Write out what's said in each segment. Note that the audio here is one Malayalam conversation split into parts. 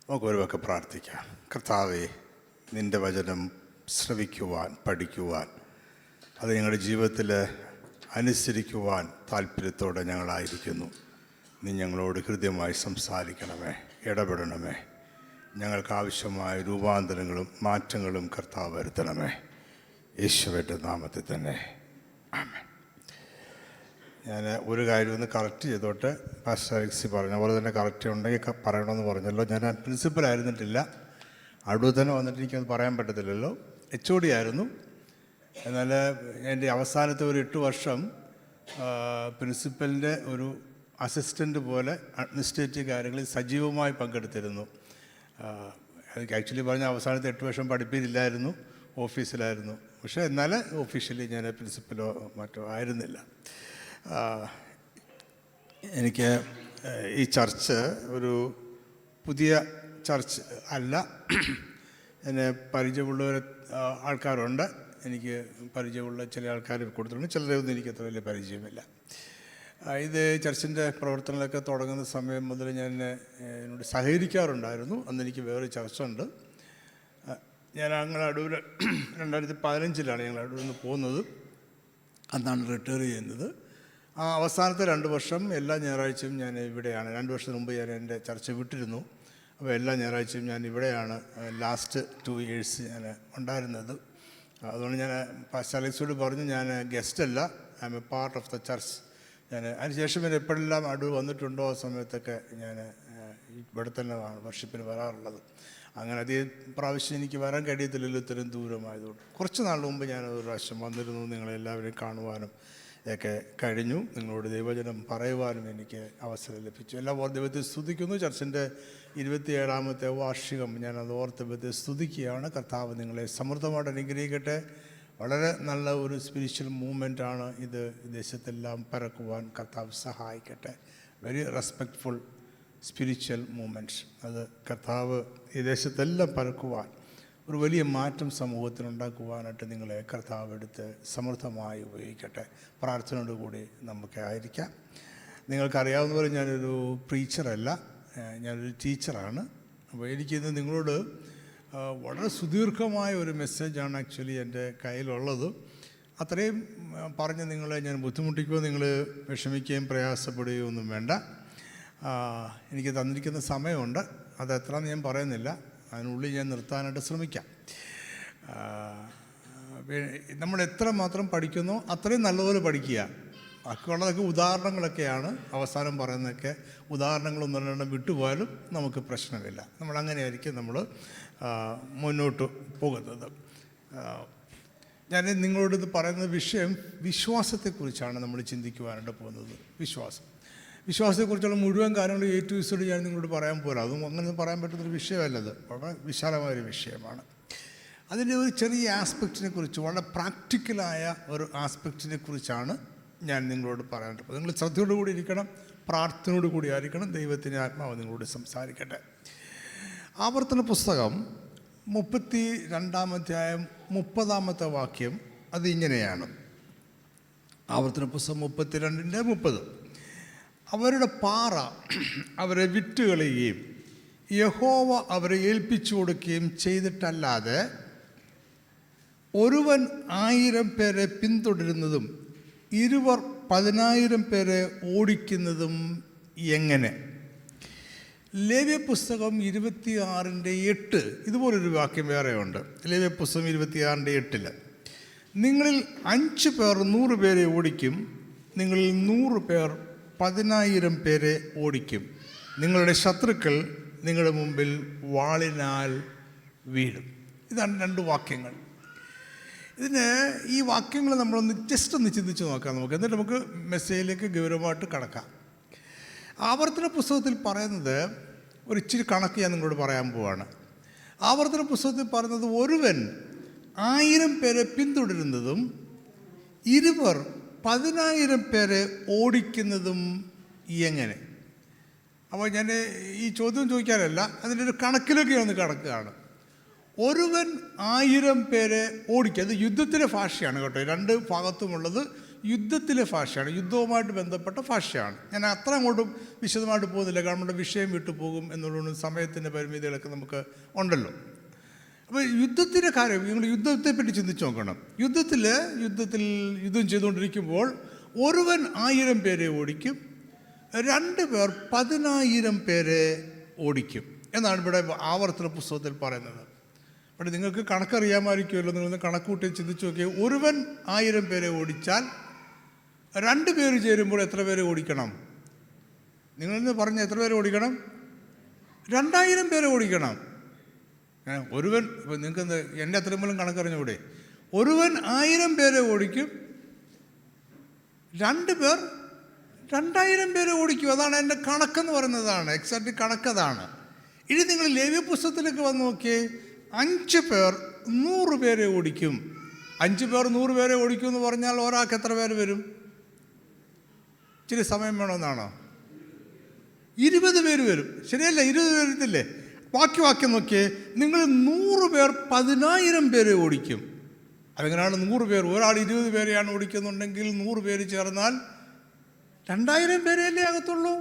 നമുക്കൊരുവൊക്കെ പ്രാർത്ഥിക്കാം. കർത്താവേ, നിൻ്റെ വചനം ശ്രവിക്കുവാൻ, പഠിക്കുവാൻ, അത് ഞങ്ങളുടെ ജീവിതത്തിൽ അനുസരിക്കുവാൻ താല്പര്യത്തോടെ ഞങ്ങളായിരിക്കുന്നു. നീ ഞങ്ങളോട് ഹൃദ്യമായി സംസാരിക്കണമേ, ഇടപെടണമേ. ഞങ്ങൾക്ക് ആവശ്യമായ രൂപാന്തരങ്ങളും മാറ്റങ്ങളും കർത്താവ് വരുത്തണമേ. യേശുവിൻ്റെ നാമത്തിൽ തന്നെ ആമേൻ. ഞാൻ ഒരു കാര്യം ഒന്ന് കറക്റ്റ് ചെയ്തോട്ടെ. പാസ്റ്റർ അലക്സി പറഞ്ഞ പോലെ തന്നെ കറക്റ്റ് ഉണ്ടെങ്കിൽ പറയണമെന്ന് പറഞ്ഞല്ലോ. ഞാൻ പ്രിൻസിപ്പലായിരുന്നിട്ടില്ല. അടുത്ത് തന്നെ വന്നിട്ട് എനിക്കത് പറയാൻ പറ്റത്തില്ലല്ലോ. HOD ആയിരുന്നു. എന്നാൽ എൻ്റെ അവസാനത്തെ ഒരു 8 വർഷം പ്രിൻസിപ്പലിൻ്റെ ഒരു അസിസ്റ്റൻ്റ് പോലെ അഡ്മിനിസ്ട്രേറ്റീവ് കാര്യങ്ങളിൽ സജീവമായി പങ്കെടുത്തിരുന്നു. എനിക്ക് ആക്ച്വലി പറഞ്ഞ അവസാനത്തെ 8 വർഷം പഠിപ്പില്ലായിരുന്നു, ഓഫീസിലായിരുന്നു. പക്ഷേ എന്നാൽ ഒഫീഷ്യലി ഞാൻ പ്രിൻസിപ്പലോ മറ്റോ ആയിരുന്നില്ല. എനിക്ക് ഈ ചർച്ച് ഒരു പുതിയ ചർച്ച് അല്ല. എന്നെ പരിചയമുള്ള ആൾക്കാരുണ്ട്, എനിക്ക് പരിചയമുള്ള ചില ആൾക്കാർ കൊടുത്തിട്ടുണ്ട്. ചിലരൊന്നും എനിക്ക് അത്ര വലിയ പരിചയമില്ല. ഇത് ചർച്ചിൻ്റെ പ്രവർത്തനങ്ങളൊക്കെ തുടങ്ങുന്ന സമയം മുതൽ ഞാൻ എന്നോട് സഹകരിക്കാറുണ്ടായിരുന്നു. അന്ന് എനിക്ക് വേറെ ചർച്ചുണ്ട്. ഞങ്ങൾ അടൂർ 2015 ഞങ്ങൾ അടൂരിൽ നിന്ന് പോകുന്നത്. അന്നാണ് റിട്ടയർ ചെയ്യുന്നത്. ആ അവസാനത്തെ 2 വർഷം എല്ലാ ഞായറാഴ്ചയും ഞാൻ ഇവിടെയാണ്. 2 വർഷത്തിന് മുമ്പ് ഞാൻ എൻ്റെ ചർച്ച വിട്ടിരുന്നു. അപ്പോൾ എല്ലാ ഞായറാഴ്ചയും ഞാൻ ഇവിടെയാണ് ലാസ്റ്റ് 2 years ഞാൻ ഉണ്ടായിരുന്നത്. അതുകൊണ്ട് ഞാൻ പാസ്റ്റർ അലക്സിയോട് പറഞ്ഞു, ഞാൻ ഗസ്റ്റല്ല, I am a part of the church. ഞാൻ അതിനുശേഷം ഞാൻ എപ്പോഴെല്ലാം അടൂർ വന്നിട്ടുണ്ടോ ആ സമയത്തൊക്കെ ഞാൻ ഇവിടെ തന്നെ വർഷിപ്പിന് വരാറുള്ളത്. അങ്ങനെ അധികം പ്രാവശ്യം എനിക്ക് വരാൻ കഴിയത്തില്ലല്ലോ, ഇത്രയും ദൂരമായതുകൊണ്ട്. കുറച്ച് നാൾ മുമ്പ് ഞാൻ ഒരു പ്രാവശ്യം വന്നിരുന്നു. നിങ്ങളെല്ലാവരെയും കാണുവാനും ഒക്കെ കഴിഞ്ഞു. നിങ്ങളോട് ദൈവവചനം പറയുവാനും എനിക്ക് അവസരം ലഭിച്ചു. എല്ലാ ദൈവത്തെ സ്തുതിക്കുന്നു. ചർച്ചിൻ്റെ 27ാമത്തെ വാർഷികം ഞാനത് ഓർത്ത് ദൈവത്തെ സ്തുതിക്കുകയാണ്. കർത്താവ് നിങ്ങളെ സമൃദ്ധമായിട്ട് അനുഗ്രഹിക്കട്ടെ. വളരെ നല്ല ഒരു സ്പിരിച്വൽ മൂവ്മെൻറ്റാണ് ഇത്. ദേശത്തെല്ലാം പരക്കുവാൻ കർത്താവ് സഹായിക്കട്ടെ. Very respectful spiritual movements. അത് കർത്താവ് ഈ ദേശത്തെല്ലാം പരക്കുവാൻ, ഒരു വലിയ മാറ്റം സമൂഹത്തിനുണ്ടാക്കുവാനായിട്ട് നിങ്ങളെ കർത്താവ് എടുത്ത് സമൃദ്ധമായി ഉപയോഗിക്കട്ടെ. പ്രാർത്ഥനയോട് കൂടി നമുക്ക് ആയിരിക്കാം. നിങ്ങൾക്കറിയാവുന്ന പോലെ ഞാനൊരു പ്രീച്ചറല്ല, ഞാനൊരു ടീച്ചറാണ്. അപ്പോൾ എനിക്കിന്ന് നിങ്ങളോട് വളരെ സുദീർഘമായ ഒരു മെസ്സേജാണ് ആക്ച്വലി എൻ്റെ കയ്യിലുള്ളത്. അത്രയും പറഞ്ഞ് നിങ്ങളെ ഞാൻ ബുദ്ധിമുട്ടിക്കുകയോ നിങ്ങൾ വിഷമിക്കുകയും പ്രയാസപ്പെടുകയോ ഒന്നും വേണ്ട. എനിക്ക് തന്നിരിക്കുന്ന സമയമുണ്ട്, അത് എത്രയെന്ന് ഞാൻ പറയുന്നില്ല. അതിനുള്ളിൽ ഞാൻ നിർത്താനായിട്ട് ശ്രമിക്കാം. നമ്മൾ എത്ര മാത്രം പഠിക്കുന്നോ അത്രയും നല്ലപോലെ പഠിക്കുക. ബാക്കിയുള്ളതൊക്കെ ഉദാഹരണങ്ങളൊക്കെയാണ്. അവസാനം പറയുന്നതൊക്കെ ഉദാഹരണങ്ങളൊന്നും വിട്ടുപോയാലും നമുക്ക് പ്രശ്നമില്ല. നമ്മളങ്ങനെയായിരിക്കും നമ്മൾ മുന്നോട്ട് പോകുന്നത്. ഞാൻ നിങ്ങളോട് ഇത് പറയുന്ന വിഷയം വിശ്വാസത്തെക്കുറിച്ചാണ് നമ്മൾ ചിന്തിക്കുവാനായിട്ട് പോകുന്നത്. വിശ്വാസത്തെക്കുറിച്ചുള്ള മുഴുവൻ കാര്യങ്ങളും A to Z ഞാൻ നിങ്ങളോട് പറയാൻ പോരാ. അതും അങ്ങനെ പറയാൻ പറ്റുന്നൊരു വിഷയമല്ലത്. വളരെ വിശാലമായൊരു വിഷയമാണ്. അതിൻ്റെ ഒരു ചെറിയ ആസ്പെക്റ്റിനെ കുറിച്ച്, വളരെ പ്രാക്ടിക്കലായ ഒരു ആസ്പെക്റ്റിനെ കുറിച്ചാണ് ഞാൻ നിങ്ങളോട് പറയാനായിട്ട് പോകുന്നത്. നിങ്ങൾ ശ്രദ്ധയോടുകൂടി ഇരിക്കണം, പ്രാർത്ഥനയോട് കൂടി ആയിരിക്കണം. ദൈവത്തിൻ്റെ ആത്മാവ് നിങ്ങളോട് സംസാരിക്കട്ടെ. ആവർത്തന പുസ്തകം 32-ാം അധ്യായം 30-ാമത്തെ വാക്യം അത് ഇങ്ങനെയാണ്. ആവർത്തന പുസ്തകം 32:30. അവരുടെ പാറ അവരെ വിറ്റുകളയുകയും യഹോവ അവരെ ഏൽപ്പിച്ചു കൊടുക്കുകയും ചെയ്തിട്ടല്ലാതെ ഒരുവൻ 1000 പേരെ പിന്തുടരുന്നതും 10,000 പേരെ ഓടിക്കുന്നതും എങ്ങനെ? ലേവ്യ പുസ്തകം 26:8 ഇതുപോലൊരു വാക്യം വേറെയുണ്ട്. ലേവ്യ പുസ്തകം 26:8 നിങ്ങളിൽ 5 പേർ 100 പേരെ ഓടിക്കും, നിങ്ങളിൽ 100 പേർ 10,000 പേരെ ഓടിക്കും. നിങ്ങളുടെ ശത്രുക്കൾ നിങ്ങളുടെ മുമ്പിൽ വാളിനാൽ വീഴും. ഇതാണ് 2 വാക്യങ്ങൾ. ഈ വാക്യങ്ങൾ നമ്മളൊന്ന് ജസ്റ്റ് ഒന്ന് ചിന്തിച്ച് നോക്കാം നമുക്ക്. എന്നിട്ട് നമുക്ക് മെസ്സേജിലേക്ക് ഗൗരവമായിട്ട് കടക്കാം. ആവർത്തന പുസ്തകത്തിൽ പറയുന്നത് ഒരു ഇച്ചിരി കണക്ക് ഞാൻ നിങ്ങളോട് പറയാൻ പോവാണ്. ആവർത്തന പുസ്തകത്തിൽ പറയുന്നത് ഒരുവൻ 1000 പേരെ പിന്തുടരുന്നതും 10,000 പേരെ ഓടിക്കുന്നതും എങ്ങനെ? അപ്പോൾ ഞാൻ ഈ ചോദ്യം ചോദിക്കാനല്ല, അതിൻ്റെ ഒരു കണക്കിലൊക്കെ ഒന്ന് കടക്കുകയാണ്. ഒരുവൻ 1000 പേരെ ഓടിക്കുക, അത് യുദ്ധത്തിൻ്റെ ഭാഷയാണ് കേട്ടോ. 2 ഭാഗത്തുമുള്ളത് യുദ്ധത്തിലെ ഭാഷയാണ്, യുദ്ധവുമായിട്ട് ബന്ധപ്പെട്ട ഭാഷയാണ്. ഞാൻ അത്ര അങ്ങോട്ടും വിശദമായിട്ട് പോകുന്നില്ല, കാരണം നമ്മുടെ വിഷയം വിട്ടുപോകും എന്നുള്ളതുകൊണ്ട് സമയത്തിൻ്റെ പരിമിതികളൊക്കെ നമുക്ക് ഉണ്ടല്ലോ. അപ്പോൾ യുദ്ധത്തിൻ്റെ കാര്യം നിങ്ങൾ യുദ്ധത്തെപ്പറ്റി ചിന്തിച്ച് നോക്കണം. യുദ്ധം ചെയ്തുകൊണ്ടിരിക്കുമ്പോൾ ഒരുവൻ 1000 പേരെ ഓടിക്കും, 2 പേർ 10,000 പേരെ ഓടിക്കും എന്നാണ് ഇവിടെ ആവർത്തന പുസ്തകത്തിൽ പറയുന്നത്. പക്ഷേ നിങ്ങൾക്ക് കണക്കറിയാമായിരിക്കുമല്ലോ, നിങ്ങളൊന്ന് കണക്കൂട്ടി ചിന്തിച്ച് നോക്കിയാൽ ഒരുവൻ 1000 പേരെ ഓടിച്ചാൽ 2 പേര് ചേരുമ്പോൾ എത്ര പേരെ ഓടിക്കണം? നിങ്ങളിന്ന് പറഞ്ഞ എത്ര പേരെ ഓടിക്കണം? 2000 പേരെ ഓടിക്കണം. ഒരുവൻ ഇപ്പം നിങ്ങൾക്ക് എൻ്റെ അത്രയും പോലും കണക്കറിഞ്ഞൂടെ? ഒരുവൻ 1000 പേരെ ഓടിക്കും, 2 പേർ 2000 പേരെ ഓടിക്കും. അതാണ് എൻ്റെ കണക്കെന്ന് പറയുന്നതാണ്, എക്സാക്റ്റ് കണക്കതാണ്. ഇനി നിങ്ങൾ ലേവ്യ പുസ്തകത്തിലേക്ക് വന്ന് നോക്കിയേ, 5 പേർ 100 പേരെ ഓടിക്കും. 5 പേർ 100 പേരെ ഓടിക്കും എന്ന് പറഞ്ഞാൽ ഒരാൾക്ക് എത്ര പേര് വരും? ഇച്ചിരി സമയം വേണമെന്നാണോ? 20 പേര് വരും, ശരിയല്ല? 20 പേരില്ലേ? വാക്യം നോക്കിയേ, നിങ്ങൾ 100 പേർ 10,000 പേരെ ഓടിക്കും. അതെങ്ങനെയാണ് 100 പേർ? ഒരാൾ 20 പേരെയാണ് ഓടിക്കുന്നുണ്ടെങ്കിൽ 100 പേര് ചേർന്നാൽ 2000 പേരെയല്ലേ ആകത്തുള്ളൂ,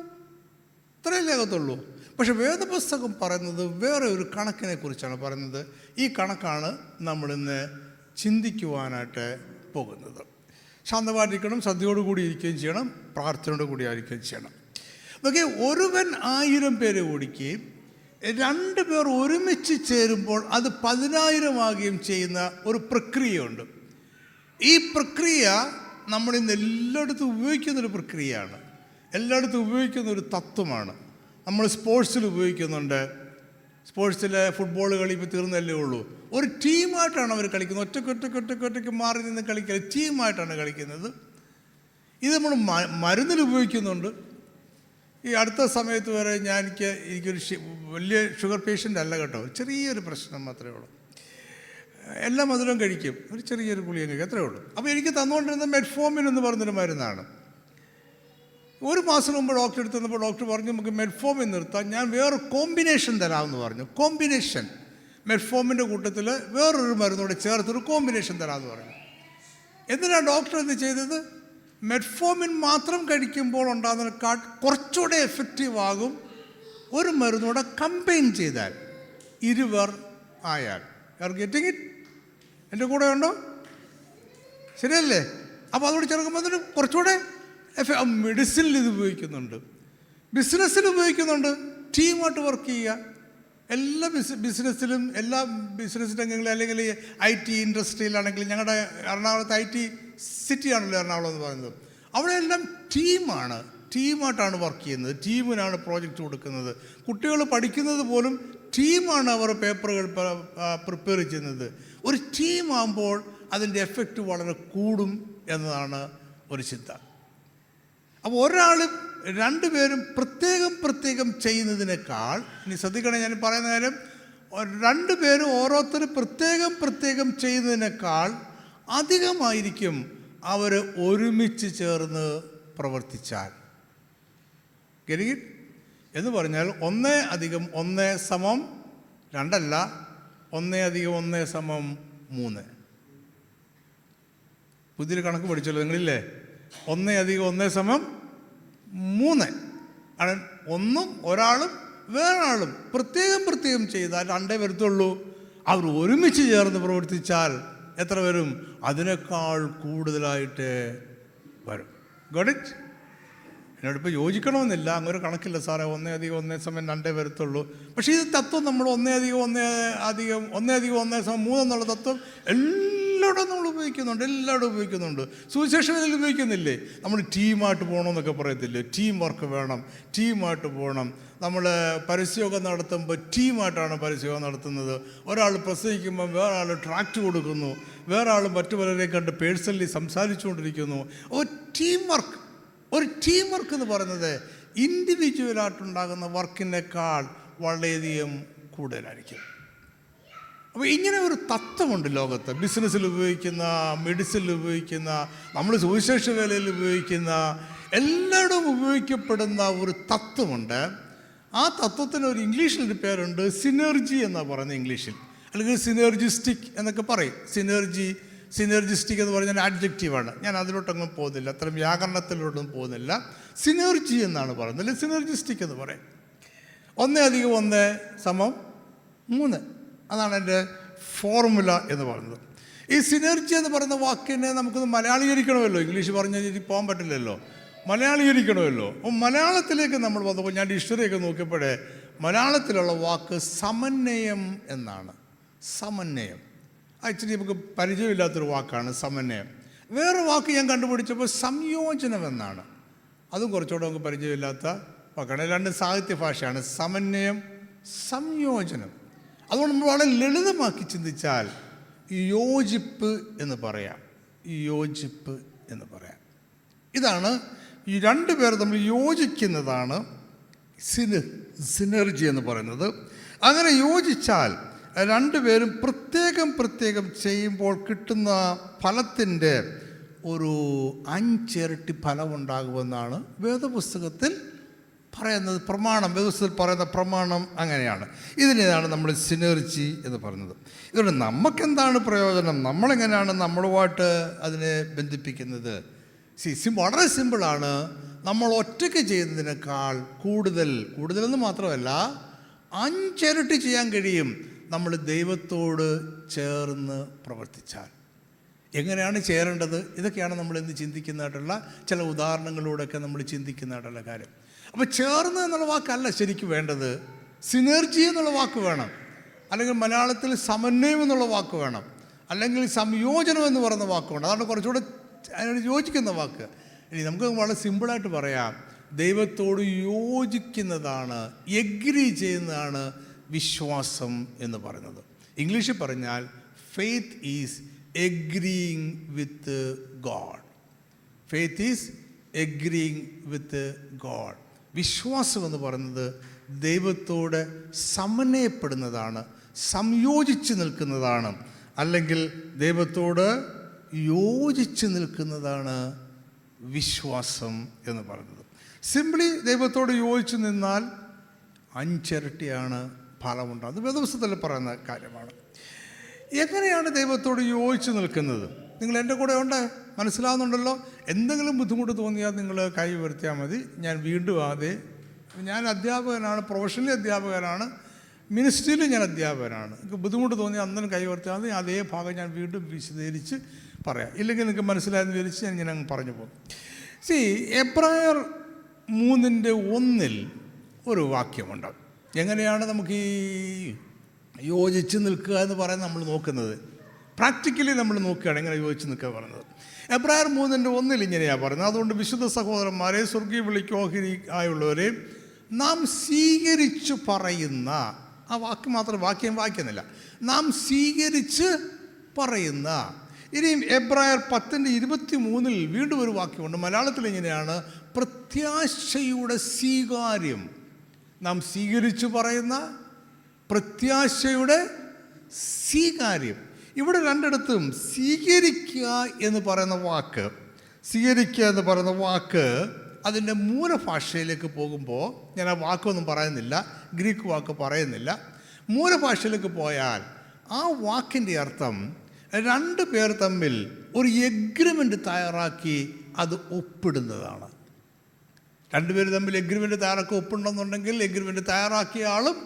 ഇത്രയല്ലേ ആകത്തുള്ളൂ. പക്ഷെ വേദപുസ്തകം പറയുന്നത് വേറെ ഒരു കണക്കിനെ കുറിച്ചാണ് പറയുന്നത്. ഈ കണക്കാണ് നമ്മളിന്ന് ചിന്തിക്കുവാനായിട്ട് പോകുന്നത്. ശാന്തമായിരിക്കണം, ശ്രദ്ധയോടുകൂടി ഇരിക്കുകയും ചെയ്യണം, പ്രാർത്ഥനയോട് കൂടി ആയിരിക്കുകയും ചെയ്യണം. ഓക്കെ, ഒരുവൻ 1000 പേരെ ഓടിക്കുകയും 2 പേർ ഒരുമിച്ച് ചേരുമ്പോൾ അത് 10,000 ആകുകയും ചെയ്യുന്ന ഒരു പ്രക്രിയയുണ്ട്. ഈ പ്രക്രിയ നമ്മളിന്ന് എല്ലായിടത്തും ഉപയോഗിക്കുന്നൊരു പ്രക്രിയയാണ്, എല്ലായിടത്തും ഉപയോഗിക്കുന്നൊരു തത്വമാണ്. നമ്മൾ സ്പോർട്സിൽ ഉപയോഗിക്കുന്നുണ്ട്. സ്പോർട്സിലെ ഫുട്ബോൾ കളി ഇപ്പോൾ തീർന്നല്ലേ ഉള്ളൂ. ഒരു ടീമായിട്ടാണ് അവർ കളിക്കുന്നത്, ഒറ്റക്കൊറ്റക്ക് മാറി നിന്ന് കളിക്കുക, ടീമായിട്ടാണ് കളിക്കുന്നത്. ഇത് നമ്മൾ മരുന്നിൽ ഉപയോഗിക്കുന്നുണ്ട്. ഈ അടുത്ത സമയത്ത് വരെ എനിക്കൊരു വലിയ ഷുഗർ പേഷ്യൻ്റ് അല്ല കേട്ടോ, ചെറിയൊരു പ്രശ്നം മാത്രമേ ഉള്ളൂ. എല്ലാ മധുരവും കഴിക്കും, ഒരു ചെറിയൊരു ഗുളിക കഴിക്കും, അത്രേ ഉള്ളൂ. അപ്പോൾ എനിക്ക് തന്നുകൊണ്ടിരുന്ന മെറ്റ്ഫോമിൻ എന്ന് പറഞ്ഞൊരു മരുന്നാണ്. 1 മാസം മുമ്പ് ഡോക്ടർ എടുത്ത് തന്നപ്പോൾ ഡോക്ടർ പറഞ്ഞു നമുക്ക് മെറ്റ്ഫോമിൻ നിർത്താം, ഞാൻ വേറെ കോമ്പിനേഷൻ തരാമെന്ന് പറഞ്ഞു. കോമ്പിനേഷൻ, മെറ്റ്ഫോമിൻ്റെ കൂട്ടത്തിൽ വേറൊരു മരുന്നോടെ ചേർത്തൊരു കോമ്പിനേഷൻ തരാമെന്ന് പറഞ്ഞു. എന്തിനാണ് ഡോക്ടർ ഇത് ചെയ്തത്? മെറ്റ്ഫോമിൻ മാത്രം കഴിക്കുമ്പോൾ ഉണ്ടാകുന്നതിനേക്കാൾ കുറച്ചുകൂടെ എഫക്റ്റീവ് ആകും ഒരു മരുന്നൂടെ കമ്പൈൻ ചെയ്താൽ, 2 പേർ ആയാൽ. Are getting it? എൻ്റെ കൂടെ ഉണ്ടോ? ശരിയല്ലേ? അപ്പോൾ അതോട് ചേർക്കുമ്പോൾ അതിന് കുറച്ചുകൂടെ മെഡിസിനിൽ ഇത് ഉപയോഗിക്കുന്നുണ്ട്, ബിസിനസ്സിൽ ഉപയോഗിക്കുന്നുണ്ട്. ടീമായിട്ട് വർക്ക് ചെയ്യുക. എല്ലാ ബിസിനസ് രംഗങ്ങളിൽ, അല്ലെങ്കിൽ IT ഇൻഡസ്ട്രിയിലാണെങ്കിൽ, ഞങ്ങളുടെ എറണാകുളത്ത് IT സിറ്റിയാണല്ലോ എറണാകുളം എന്ന് പറയുന്നത്, അവിടെയെല്ലാം ടീമായിട്ടാണ് വർക്ക് ചെയ്യുന്നത്, ടീമിനാണ് പ്രോജക്റ്റ് കൊടുക്കുന്നത്. കുട്ടികൾ പഠിക്കുന്നത് പോലും ടീമാണ് അവർ പേപ്പറുകൾ പ്രിപ്പയർ ചെയ്യുന്നത്. ഒരു ടീമാകുമ്പോൾ അതിൻ്റെ എഫക്റ്റ് വളരെ കൂടും എന്നതാണ് ഒരു ചിന്ത. അപ്പോൾ ഒരാളും 2 പേരും പ്രത്യേകം ചെയ്യുന്നതിനേക്കാൾ, ഇനി ശ്രദ്ധിക്കണേ ഞാൻ പറയുന്ന കാര്യം, 2 പേരും ഓരോരുത്തരും പ്രത്യേകം ചെയ്യുന്നതിനേക്കാൾ അധികമായിരിക്കും അവർ ഒരുമിച്ച് ചേർന്ന് പ്രവർത്തിച്ചാൽ. ഗെറ്റ് എന്ന് പറഞ്ഞാൽ 1 + 1 = 2 അല്ല, 1 + 1 = 3. പുതിയൊരു കണക്ക് പഠിച്ചല്ലോ നിങ്ങളില്ലേ? 1 + 1 = 3 ആണ്. ഒരാളും വേറൊരാളും പ്രത്യേകം ചെയ്താൽ 2 വരത്തുള്ളൂ. അവർ ഒരുമിച്ച് ചേർന്ന് പ്രവർത്തിച്ചാൽ എത്ര വരും? അതിനേക്കാൾ കൂടുതലായിട്ട് വരും. Got it? എന്നോടിപ്പോൾ യോജിക്കണമെന്നില്ല, അങ്ങനെ കണക്കില്ല സാറേ, 1 + 1 = 2 വരത്തുള്ളൂ. പക്ഷേ ഈ തത്വം നമ്മൾ 1 + 1 = 3 എന്നുള്ള തത്വം എല്ലായിടും നമ്മൾ ഉപയോഗിക്കുന്നുണ്ട്. സുവിശേഷത്തിൽ ഉപയോഗിക്കുന്നില്ലേ? നമ്മൾ ടീമായിട്ട് പോകണമെന്നൊക്കെ പറയത്തില്ലേ? ടീം വർക്ക് വേണം, ടീമായിട്ട് പോകണം. നമ്മൾ പരസ്യയോഗം നടത്തുമ്പോൾ ടീമായിട്ടാണ് പരസ്യയോഗം നടത്തുന്നത്. ഒരാൾ പ്രസംഗിക്കുമ്പോൾ വേറെ ആൾ ട്രാക്റ്റ് കൊടുക്കുന്നു, വേറെ ആൾ മറ്റു പലരെ കണ്ട് പേഴ്സണലി സംസാരിച്ചുകൊണ്ടിരിക്കുന്നു. ഒരു ടീം വർക്ക് എന്ന് പറയുന്നത് ഇൻഡിവിജ്വലായിട്ടുണ്ടാകുന്ന വർക്കിനേക്കാൾ വളരെയധികം കൂടുതലായിരിക്കും. അപ്പോൾ ഇങ്ങനെ ഒരു തത്വമുണ്ട് ലോകത്ത്. ബിസിനസ്സിൽ ഉപയോഗിക്കുന്ന, മെഡിസിനിൽ ഉപയോഗിക്കുന്ന, നമ്മൾ സുവിശേഷ വേലയിൽ ഉപയോഗിക്കുന്ന, എല്ലായിടവും ഉപയോഗിക്കപ്പെടുന്ന ഒരു തത്വമുണ്ട്. ആ തത്വത്തിന് ഒരു ഇംഗ്ലീഷിലൊരു പേരുണ്ട്, സിനർജി എന്നാണ് പറയുന്നത് ഇംഗ്ലീഷിൽ, അല്ലെങ്കിൽ സിനർജിസ്റ്റിക് എന്നൊക്കെ പറയും. സിനർജിസ്റ്റിക് എന്ന് പറഞ്ഞാൽ ആഡ്ജക്റ്റീവാണ്. ഞാൻ അതിലോട്ടൊന്നും പോകുന്നില്ല, അത്തരം വ്യാകരണത്തിലോട്ടൊന്നും പോകുന്നില്ല. സിനർജി എന്നാണ് പറയുന്നത്, അല്ലെങ്കിൽ സിനർജിസ്റ്റിക് എന്ന് പറയും. 1+1=3, അതാണ് എൻ്റെ ഫോർമുല എന്ന് പറയുന്നത്. ഈ സിനർജി എന്ന് പറയുന്ന വാക്കിനെ നമുക്കൊന്ന് മലയാളീകരിക്കണമല്ലോ. ഇംഗ്ലീഷ് പറഞ്ഞാൽ പോകാൻ പറ്റില്ലല്ലോ, മലയാളീകരിക്കണമല്ലോ. അപ്പോൾ മലയാളത്തിലേക്ക് നമ്മൾ വന്നപ്പോൾ ഞാൻ ഡിക്ഷണറിയൊക്കെ നോക്കിയപ്പോഴേ മലയാളത്തിലുള്ള വാക്ക് സമന്വയം എന്നാണ്. സമന്വയം ആക്ച്വലി നമുക്ക് പരിചയമില്ലാത്തൊരു വാക്കാണ് സമന്വയം. വേറെ വാക്ക് ഞാൻ കണ്ടുപിടിച്ചപ്പോൾ സംയോജനം എന്നാണ്. അതും കുറച്ചുകൂടെ നമുക്ക് പരിചയമില്ലാത്ത വാക്കാണ്. രണ്ടും സാഹിത്യ ഭാഷയാണ്. സമന്വയം, സംയോജനം. അതുകൊണ്ട് നമ്മൾ വളരെ ലളിതമാക്കി ചിന്തിച്ചാൽ യോജിപ്പ് എന്ന് പറയാം. യോജിപ്പ് എന്ന് പറയാം. ഇതാണ് ഈ രണ്ടു പേർ തമ്മിൽ യോജിക്കുന്നതാണ് സിനർജി എന്ന് പറയുന്നത്. അങ്ങനെ യോജിച്ചാൽ രണ്ടുപേരും പ്രത്യേകം ചെയ്യുമ്പോൾ കിട്ടുന്ന ഫലത്തിൻ്റെ ഒരു 5 ഇരട്ടി ഫലമുണ്ടാകുമെന്നാണ് വേദപുസ്തകത്തിൽ പറയുന്നത്. പ്രമാണം, വേദപുസ്തകത്തിൽ പറയുന്ന പ്രമാണം അങ്ങനെയാണ്. ഇതിനെയാണ് നമ്മൾ സിനർജി എന്ന് പറയുന്നത്. ഇതുകൊണ്ട് നമുക്കെന്താണ് പ്രയോജനം? നമ്മളെങ്ങനെയാണ് നമ്മളുമായിട്ട് അതിനെ ബന്ധിപ്പിക്കുന്നത്? വളരെ സിമ്പിളാണ്. നമ്മൾ ഒറ്റയ്ക്ക് ചെയ്യുന്നതിനേക്കാൾ കൂടുതലെന്ന് മാത്രമല്ല 5 ഇരട്ടി ചെയ്യാൻ കഴിയും നമ്മൾ ദൈവത്തോട് ചേർന്ന് പ്രവർത്തിച്ചാൽ. എങ്ങനെയാണ് ചേരേണ്ടത്? ഇതൊക്കെയാണ് നമ്മൾ ഇന്ന് ചിന്തിക്കുന്നതായിട്ടുള്ള ചില ഉദാഹരണങ്ങളിലൂടെയൊക്കെ നമ്മൾ ചിന്തിക്കുന്നതായിട്ടുള്ള കാര്യം. അപ്പോൾ ചേർന്ന് എന്നുള്ള വാക്കല്ല ശരിക്കും വേണ്ടത്, സിനർജി എന്നുള്ള വാക്ക് വേണം. അല്ലെങ്കിൽ മലയാളത്തിൽ സമന്വയം എന്നുള്ള വാക്ക് വേണം, അല്ലെങ്കിൽ സംയോജനം എന്ന് പറയുന്ന വാക്ക് വേണം. അതാണ് കുറച്ചുകൂടെ അതിനോട് യോജിക്കുന്ന വാക്ക്. ഇനി നമുക്ക് വളരെ സിമ്പിളായിട്ട് പറയാം, ദൈവത്തോട് യോജിക്കുന്നതാണ്, എഗ്രി ചെയ്യുന്നതാണ് വിശ്വാസം എന്ന് പറയുന്നത്. ഇംഗ്ലീഷിൽ പറഞ്ഞാൽ faith is agreeing with God. Faith is agreeing with God. വിശ്വാസം എന്ന് പറയുന്നത് ദൈവത്തോട് സമന്വയപ്പെടുന്നതാണ്, സംയോജിച്ച് നിൽക്കുന്നതാണ്, അല്ലെങ്കിൽ ദൈവത്തോട് യോജിച്ച് നിൽക്കുന്നതാണ് വിശ്വാസം എന്ന് പറയുന്നത്. സിംപ്ലി ദൈവത്തോട് യോജിച്ച് നിന്നാൽ 5 ഇരട്ടിയാണ് ഫലമുണ്ട്. അത് വേദപുസ്തകത്തിൽ പറയുന്ന കാര്യമാണ്. എങ്ങനെയാണ് ദൈവത്തോട് യോജിച്ച് നിൽക്കുന്നത്? നിങ്ങൾ എൻ്റെ കൂടെ ഉണ്ട്, മനസ്സിലാവുന്നുണ്ടല്ലോ. എന്തെങ്കിലും ബുദ്ധിമുട്ട് തോന്നിയാൽ നിങ്ങൾ കൈ ഉയർത്തിയാൽ മതി. ഞാൻ വീണ്ടും ഞാൻ അധ്യാപകനാണ്, പ്രൊഫഷണലി അധ്യാപകനാണ്, മിനിസ്ട്രിയിലും ഞാൻ അധ്യാപകനാണ്. നിങ്ങൾക്ക് ബുദ്ധിമുട്ട് തോന്നിയാൽ അന്നേരം കൈ ഉയർത്തിയാൽ മതി. അതേ ഭാഗം ഞാൻ വീണ്ടും വിശദീകരിച്ച് പറയാം. ഇല്ലെങ്കിൽ നിങ്ങൾക്ക് മനസ്സിലായെന്ന് വിചാരിച്ച് ഞാൻ അങ്ങ് പറഞ്ഞു പോകും. എബ്രായർ 3:1 ഒരു വാക്യമുണ്ട്. എങ്ങനെയാണ് നമുക്ക് ഈ യോജിച്ച് നിൽക്കുക എന്ന് പറയുന്നത് നമ്മൾ നോക്കുന്നത്? പ്രാക്ടിക്കലി നമ്മൾ നോക്കുകയാണ് എങ്ങനെ യോജിച്ച് നിൽക്കുക പറയുന്നത്. എബ്രായർ 3:1 ഇങ്ങനെയാണ് പറയുന്നത്: അതുകൊണ്ട് വിശുദ്ധ സഹോദരന്മാരെ, സ്വർഗീയ വിളിക്ക് ഓഹരി ആയുള്ളവരെ, നാം സ്വീകരിച്ചു പറയുന്ന ആ വാക്ക് മാത്രം വാക്യം വായിക്കുന്നില്ല, നാം സ്വീകരിച്ച് പറയുന്ന. ഇനിയും എബ്രായർ 10:23 വീണ്ടും ഒരു വാക്യമുണ്ട്. മലയാളത്തിൽ ഇങ്ങനെയാണ്: പ്രത്യാശയുടെ സ്വീകാര്യം. നാം സ്വീകരിച്ചു പറയുന്ന പ്രത്യാശയുടെ സ്വീകാര്യം. ഇവിടെ രണ്ടിടത്തും സ്വീകരിക്കുക എന്ന് പറയുന്ന വാക്ക് അതിൻ്റെ മൂലഭാഷയിലേക്ക് പോകുമ്പോൾ, ഞാൻ ആ വാക്കൊന്നും പറയുന്നില്ല, ഗ്രീക്ക് വാക്ക് പറയുന്നില്ല. മൂലഭാഷയിലേക്ക് പോയാൽ ആ വാക്കിൻ്റെ അർത്ഥം 2 പേർ തമ്മിൽ ഒരു എഗ്രിമെൻ്റ് തയ്യാറാക്കി അത് ഒപ്പിടുന്നതാണ്. 2 പേര് തമ്മിൽ എഗ്രിമെൻ്റ് തയ്യാറാക്കി ഒപ്പിടണമെന്നുണ്ടെങ്കിൽ എഗ്രിമെൻ്റ് തയ്യാറാക്കിയ ആളും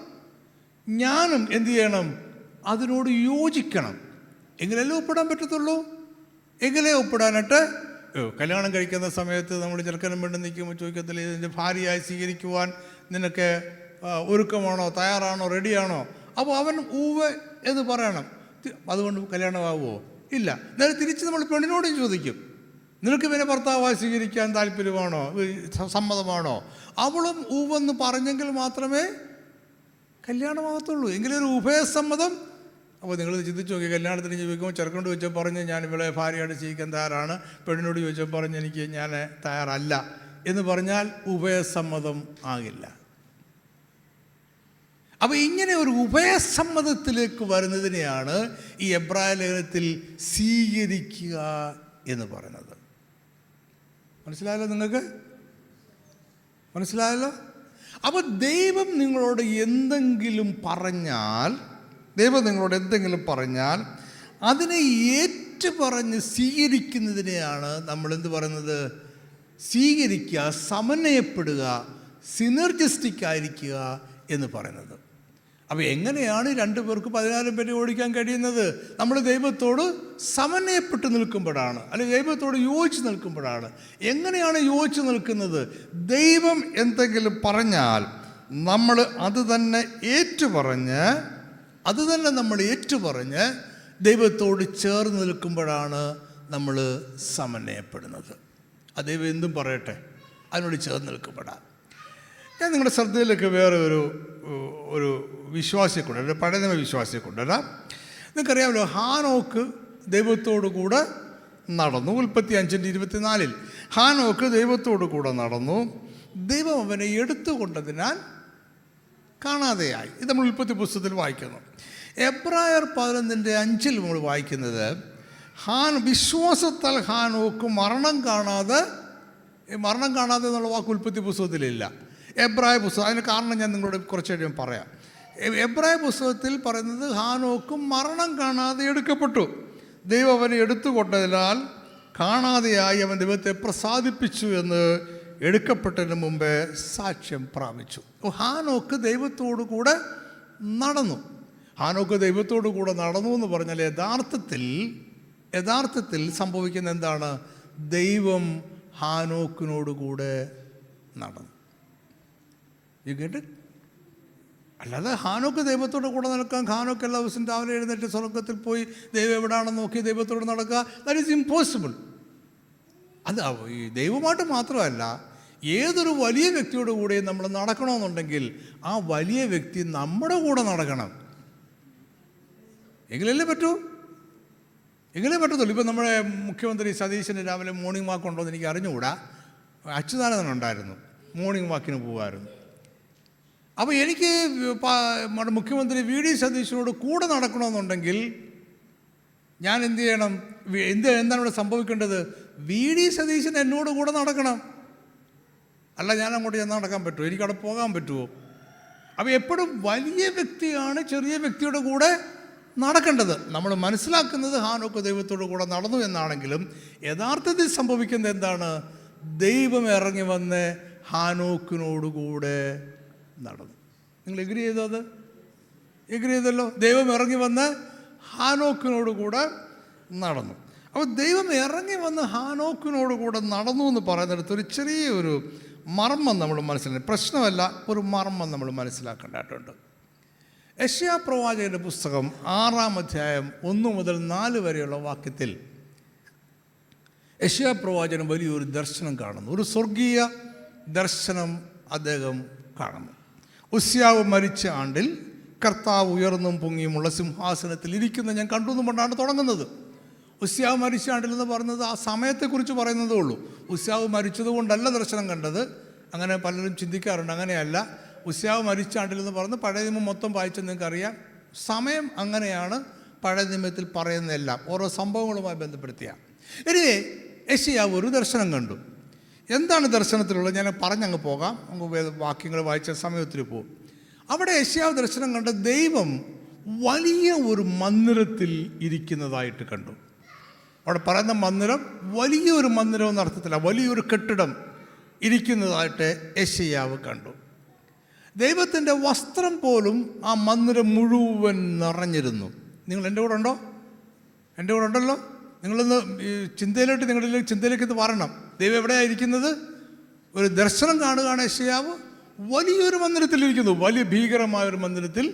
ഞാനും എന്തു ചെയ്യണം? അതിനോട് യോജിക്കണം. എങ്കിലല്ലേ ഒപ്പിടാൻ പറ്റത്തുള്ളൂ. എങ്കിലേ ഒപ്പിടാനായിട്ട് കല്യാണം കഴിക്കുന്ന സമയത്ത് നമ്മൾ ചെറുക്കനും വേണ്ടി നിൽക്കുമ്പോൾ ചോദിക്കത്തില്ല, ഇതിൻ്റെ ഭാര്യയായി സ്വീകരിക്കുവാൻ നിനക്ക് ഒരുക്കമാണോ, തയ്യാറാണോ, റെഡിയാണോ? അപ്പോൾ അവൻ ഊവ് എന്ന് പറയണം. അതുകൊണ്ട് കല്യാണമാവുമോ? ഇല്ല. നേരെ തിരിച്ച് നമ്മൾ പെണ്ണിനോടും ചോദിക്കും, നിനക്ക് പിന്നെ ഭർത്താവായി സ്വീകരിക്കാൻ താല്പര്യമാണോ, സമ്മതമാണോ? അവളും ഊവെന്ന് പറഞ്ഞെങ്കിൽ മാത്രമേ കല്യാണമാകത്തുള്ളൂ. എങ്കിലൊരു ഉഭയസമ്മതം. അപ്പോൾ നിങ്ങൾ ചിന്തിച്ച് നോക്കി, കല്യാണത്തിന് ചോദിക്കുമ്പോൾ ചെറുക്കനോട് ചോദിച്ചാൽ പറഞ്ഞ് ഞാൻ ഇവളെ ഭാര്യയായിട്ട് സ്വീകരിക്കാൻ തയ്യാറാണ്, പെണ്ണിനോട് ചോദിച്ചാൽ പറഞ്ഞ് ഞാൻ തയ്യാറല്ല എന്ന് പറഞ്ഞാൽ ഉഭയസമ്മതം ആകില്ല. അപ്പോൾ ഇങ്ങനെ ഒരു ഉഭയസമ്മതത്തിലേക്ക് വരുന്നതിനെയാണ് ഈ എബ്രായ ലേഖനത്തിൽ സ്വീകരിക്കുക എന്ന് പറയുന്നത്. മനസ്സിലായല്ലോ? നിങ്ങൾക്ക് മനസ്സിലായല്ലോ? അപ്പോൾ ദൈവം നിങ്ങളോട് എന്തെങ്കിലും പറഞ്ഞാൽ അതിനെ ഏറ്റുപറഞ്ഞ് സ്വീകരിക്കുന്നതിനെയാണ് നമ്മൾ എന്ത് പറയുന്നത്? സ്വീകരിക്കുക, സമന്വയപ്പെടുക, സിനർജിസ്റ്റിക് ആയിരിക്കുക എന്ന് പറയുന്നത്. അപ്പോൾ എങ്ങനെയാണ് 2 പേർക്ക് 14 പേരെ ഓടിക്കാൻ കഴിയുന്നത്? നമ്മൾ ദൈവത്തോട് സമന്വയപ്പെട്ട് നിൽക്കുമ്പോഴാണ്, അല്ലെങ്കിൽ ദൈവത്തോട് യോജിച്ച് നിൽക്കുമ്പോഴാണ്. എങ്ങനെയാണ് യോജിച്ച് നിൽക്കുന്നത്? ദൈവം എന്തെങ്കിലും പറഞ്ഞാൽ നമ്മൾ അത് തന്നെ ഏറ്റുപറഞ്ഞ് ദൈവത്തോട് ചേർന്ന് നിൽക്കുമ്പോഴാണ് നമ്മൾ സമന്വയപ്പെടുന്നത്. ദൈവം എന്തും പറയട്ടെ, അതിനോട് ചേർന്ന് നിൽക്കുമ്പോഴാണ്. ഞാൻ നിങ്ങളുടെ ശ്രദ്ധയിലേക്ക് വേറെ ഒരു വിശ്വാസിയെ കൊണ്ടുവരാം, ഒരു പഴയ വിശ്വാസിയെ കൊണ്ടുവരാം. നിങ്ങൾക്കറിയാമല്ലോ, ഹാനോക്ക് ദൈവത്തോടു കൂടെ നടന്നു. ഉൽപ്പത്തി 5:24 ഹാനോക്ക് ദൈവത്തോടു കൂടെ നടന്നു, ദൈവം അവനെ എടുത്തുകൊണ്ടതിനാൽ കാണാതെയായി. ഇത് നമ്മൾ ഉൽപ്പത്തി പുസ്തകത്തിൽ വായിക്കുന്നു. എബ്രായർ 11:5 നമ്മൾ വായിക്കുന്നത്, വിശ്വാസത്താൽ ഹാനോക്ക് മരണം കാണാതെ എന്നുള്ള വാക്ക് ഉൽപ്പത്തി പുസ്തകത്തിലില്ല. എബ്രായ പുസ്തകം, അതിന് കാരണം ഞാൻ നിങ്ങളോട് കുറച്ച് കഴിയും പറയാം. എബ്രായ പുസ്തകത്തിൽ പറയുന്നത് ഹാനോക്ക് മരണം കാണാതെ എടുക്കപ്പെട്ടു, ദൈവം അവനെ എടുത്തുകൊണ്ടതിനാൽ കാണാതെയായി അവൻ ദൈവത്തെ പ്രസാദിപ്പിച്ചു എന്ന് എടുക്കപ്പെട്ടതിന് മുമ്പേ സാക്ഷ്യം പ്രാപിച്ചു. ഹാനോക്ക് ദൈവത്തോടു കൂടെ നടന്നു. ഹാനോക്ക് ദൈവത്തോടു കൂടെ നടന്നു എന്ന് പറഞ്ഞാൽ യഥാർത്ഥത്തിൽ സംഭവിക്കുന്ന എന്താണ്? ദൈവം ഹാനോക്കിനോടുകൂടെ നടന്നു. You get it? അല്ലാതെ ഹാനോക്ക് ദൈവത്തോട് കൂടെ നടക്കാൻ, ഹാനോക്ക് എല്ലാ ദിവസവും രാവിലെ എഴുന്നേറ്റ് സ്വർഗത്തിൽ പോയി ദൈവം എവിടെയാണെന്ന് നോക്കി ദൈവത്തോട് നടക്കുക, ദാറ്റ് ഈസ് ഇമ്പോസിബിൾ. അത് ഈ ദൈവമായിട്ട് മാത്രമല്ല, ഏതൊരു വലിയ വ്യക്തിയോട് കൂടെ നമ്മൾ നടക്കണമെന്നുണ്ടെങ്കിൽ ആ വലിയ വ്യക്തി നമ്മുടെ കൂടെ നടക്കണം, എങ്കിലല്ലേ പറ്റത്തുള്ളൂ. ഇപ്പം നമ്മുടെ മുഖ്യമന്ത്രി സതീശന് രാവിലെ മോർണിംഗ് വാക്ക് ഉണ്ടോ എന്ന് എനിക്ക് അറിഞ്ഞുകൂടാ. അച്യുതാനന്ദൻ ഉണ്ടായിരുന്നു, മോർണിംഗ് വാക്കിന് പോകുമായിരുന്നു. അപ്പോൾ എനിക്ക് മുഖ്യമന്ത്രി VD സതീശനോട് കൂടെ നടക്കണമെന്നുണ്ടെങ്കിൽ ഞാൻ എന്ത് ചെയ്യണം? എന്താണ് ഇവിടെ സംഭവിക്കേണ്ടത്? VD സതീശൻ എന്നോട് കൂടെ നടക്കണം, അല്ല ഞാൻ അങ്ങോട്ട് ചെന്ന് നടക്കാൻ പറ്റുമോ? എനിക്കവിടെ പോകാൻ പറ്റുമോ? അപ്പോൾ എപ്പോഴും വലിയ വ്യക്തിയാണ് ചെറിയ വ്യക്തിയുടെ കൂടെ നടക്കേണ്ടത്. നമ്മൾ മനസ്സിലാക്കുന്നത് ഹാനോക്ക് ദൈവത്തോട് കൂടെ നടന്നു എന്നാണെങ്കിലും യഥാർത്ഥത്തിൽ സംഭവിക്കുന്നത് എന്താണ്? ദൈവം ഇറങ്ങി വന്ന് ഹാനോക്കിനോടുകൂടെ നടന്നു. നിങ്ങൾ എഗ്രി ചെയ്തോ? അത് എഗ്രി ചെയ്തല്ലോ. ദൈവം ഇറങ്ങി വന്ന് ഹാനോക്കിനോടുകൂടെ നടന്നു. അപ്പോൾ ദൈവം ഇറങ്ങി വന്ന് ഹാനോക്കിനോടുകൂടെ നടന്നു എന്ന് പറയുന്നിടത്ത് ഒരു ചെറിയൊരു മർമ്മം നമ്മൾ മനസ്സിലാക്കി. പ്രശ്നമല്ല, ഒരു മർമ്മം നമ്മൾ മനസ്സിലാക്കേണ്ടതായിട്ടുണ്ട്. യെശയ്യാ പ്രവാചകൻ്റെ പുസ്തകം 6-ാം അധ്യായം 1 മുതൽ 4 വരെയുള്ള വാക്യത്തിൽ യെശയ്യാ പ്രവാചകൻ വലിയൊരു ദർശനം കാണുന്നു. ഒരു സ്വർഗീയ ദർശനം അദ്ദേഹം കാണുന്നു. ഉസ്യാവ് മരിച്ച ആണ്ടിൽ കർത്താവ് ഉയർന്നും പൊങ്ങിയുമുള്ള സിംഹാസനത്തിൽ ഇരിക്കുന്ന ഞാൻ കണ്ടു എന്നും കൊണ്ടാണ് തുടങ്ങുന്നത്. ഉസ്യാവ് മരിച്ച ആണ്ടിൽ എന്ന് പറയുന്നത് ആ സമയത്തെക്കുറിച്ച് പറയുന്നതേ ഉള്ളൂ. ഉസ്യാവ് മരിച്ചത് കൊണ്ടല്ല ദർശനം കണ്ടത്. അങ്ങനെ പലരും ചിന്തിക്കാറുണ്ട്. അങ്ങനെയല്ല. ഉസ്യാവ് മരിച്ച ആണ്ടിൽ എന്ന് പറയുന്നത് പഴയ നിയമം മൊത്തം വായിച്ചെന്ന് നിങ്ങൾക്കറിയാം. സമയം അങ്ങനെയാണ് പഴയ നിയമത്തിൽ പറയുന്നതെല്ലാം ഓരോ സംഭവങ്ങളുമായി ബന്ധപ്പെടുത്തിയാണ്. ഇനി യെശയ്യാവ് ഒരു ദർശനം കണ്ടു. എന്താണ് ദർശനത്തിലുള്ളത്? ഞാൻ പറഞ്ഞങ്ങ് പോകാം, നമുക്ക് വാക്യങ്ങൾ വായിച്ച സമയത്തിൽ പോകും. അവിടെ യെശയ്യാവ് ദർശനം കണ്ട ദൈവം വലിയ ഒരു മന്ദിരത്തിൽ ഇരിക്കുന്നതായിട്ട് കണ്ടു. അവിടെ പറയുന്ന മന്ദിരം വലിയൊരു മന്ദിരം എന്ന അർത്ഥത്തില്ല, വലിയൊരു കെട്ടിടം ഇരിക്കുന്നതായിട്ട് യെശയ്യാവ് കണ്ടു. ദൈവത്തിൻ്റെ വസ്ത്രം പോലും ആ മന്ദിരം മുഴുവൻ നിറഞ്ഞിരുന്നു. നിങ്ങൾ എൻ്റെ കൂടെ ഉണ്ടോ? എൻ്റെ കൂടെ ഉണ്ടല്ലോ. നിങ്ങളൊന്ന് ചിന്തയിലേക്ക് ഇത് വരണം. ദൈവം എവിടെയാണ് ഇരിക്കുന്നത്? ഒരു ദർശനം കാണുകയാണ് യെശയ്യാവ്. വലിയൊരു മന്ദിരത്തിലിരിക്കുന്നു, വലിയ ഭീകരമായൊരു മന്ദിരത്തിൽ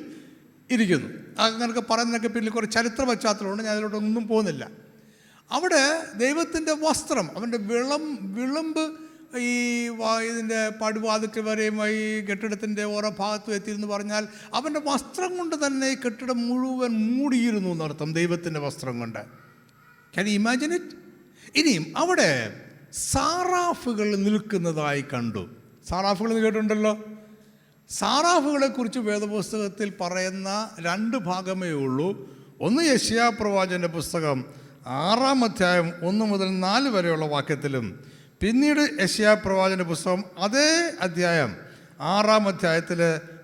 ഇരിക്കുന്നു. അങ്ങനെയൊക്കെ പറയുന്നതിനൊക്കെ പിന്നിൽ കുറേ ചരിത്ര പശ്ചാത്തലമുണ്ട്, ഞാൻ അതിലോട്ടൊന്നും പോകുന്നില്ല. അവിടെ ദൈവത്തിൻ്റെ വസ്ത്രം, അവൻ്റെ വിളമ്പ് ഇതിൻ്റെ പടിവാതിക്കൽ വരെയും ഈ കെട്ടിടത്തിൻ്റെ ഓരോ ഭാഗത്തും എത്തിയെന്ന് പറഞ്ഞാൽ അവൻ്റെ വസ്ത്രം കൊണ്ട് തന്നെ ഈ കെട്ടിടം മുഴുവൻ മൂടിയിരുന്നു എന്നർത്ഥം. ദൈവത്തിൻ്റെ വസ്ത്രം കൊണ്ട്. Can you imagine it? ഇനിയും അവിടെ സാറാഫുകൾ നിൽക്കുന്നതായി കണ്ടു. സാറാഫുകൾ എന്ന് കേട്ടിട്ടുണ്ടല്ലോ. സാറാഫുകളെക്കുറിച്ച് വേദപുസ്തകത്തിൽ പറയുന്ന 2 ഭാഗമേ ഉള്ളൂ. ഒന്ന് യെശയ്യാ പ്രവാചകൻ്റെ പുസ്തകം 6-ാം അധ്യായം 1 മുതൽ 4 വരെയുള്ള വാക്യത്തിലും, പിന്നീട് യെശയ്യാ പ്രവാചകൻ്റെ പുസ്തകം അതേ അധ്യായം 6-ാം അധ്യായത്തിൽ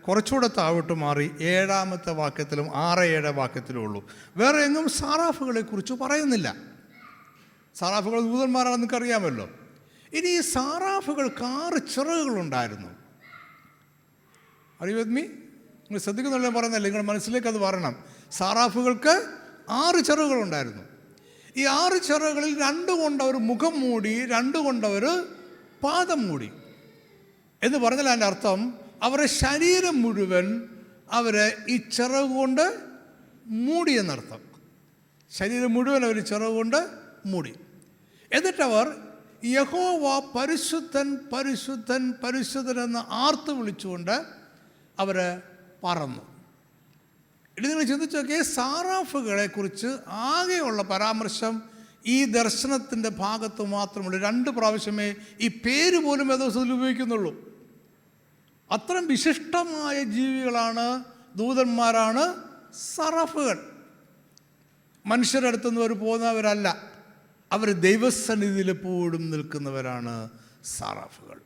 കുറച്ചുകൂടെ താഴോട്ട് മാറി 7-ാമത്തെ വാക്യത്തിലും 6-7 വാക്യത്തിലും ഉള്ളൂ. വേറെ എങ്ങും സാറാഫുകളെക്കുറിച്ച് പറയുന്നില്ല. സാറാഫുകൾ ദൂതന്മാരാണെന്ന് നിങ്ങൾക്കറിയാമല്ലോ. ഇനി ഈ സാറാഫുകൾക്ക് 6 ചിറകുകളുണ്ടായിരുന്നു. അറിയുമീ? നിങ്ങൾ ശ്രദ്ധിക്കുന്നുള്ള പറയുന്നല്ലേ, നിങ്ങളുടെ മനസ്സിലേക്ക് അത് വരണം. സാറാഫുകൾക്ക് 6 ചിറകുകളുണ്ടായിരുന്നു. ഈ 6 ചിറകുകളിൽ 2 കൊണ്ടവർ മുഖം മൂടി, 2 കൊണ്ടവർ പാദം മൂടി. എന്ന് പറഞ്ഞാൽ അതിൻ്റെ അർത്ഥം അവരുടെ ശരീരം മുഴുവൻ അവരെ ഈ ചിറക് കൊണ്ട് മൂടിയെന്നർത്ഥം. ശരീരം മുഴുവൻ അവർ ചിറക് കൊണ്ട് മൂടി. എന്നിട്ടവർ യഹോവ പരിശുദ്ധൻ പരിശുദ്ധൻ പരിശുദ്ധൻ എന്ന് ആർത്ത് വിളിച്ചുകൊണ്ട് അവർ പറന്നു. ഇനി നിങ്ങൾ ചിന്തിച്ചു നോക്കിയേ, സാറാഫുകളെ കുറിച്ച് ആകെയുള്ള പരാമർശം ഈ ദർശനത്തിൻ്റെ ഭാഗത്ത് മാത്രമുള്ളൂ. 2 പ്രാവശ്യമേ ഈ പേര് പോലും വേദപുസ്തകത്തിൽ ഉപയോഗിക്കുന്നുള്ളൂ. അത്രയും വിശിഷ്ടമായ ജീവികളാണ്, ദൂതന്മാരാണ് സാറാഫുകൾ. മനുഷ്യരുടെ അടുത്തുനിന്ന് അവർ പോകുന്നവരല്ല, അവർ ദൈവസന്നിധിയിൽ എപ്പോഴും നിൽക്കുന്നവരാണ് സാറാഫുകൾ.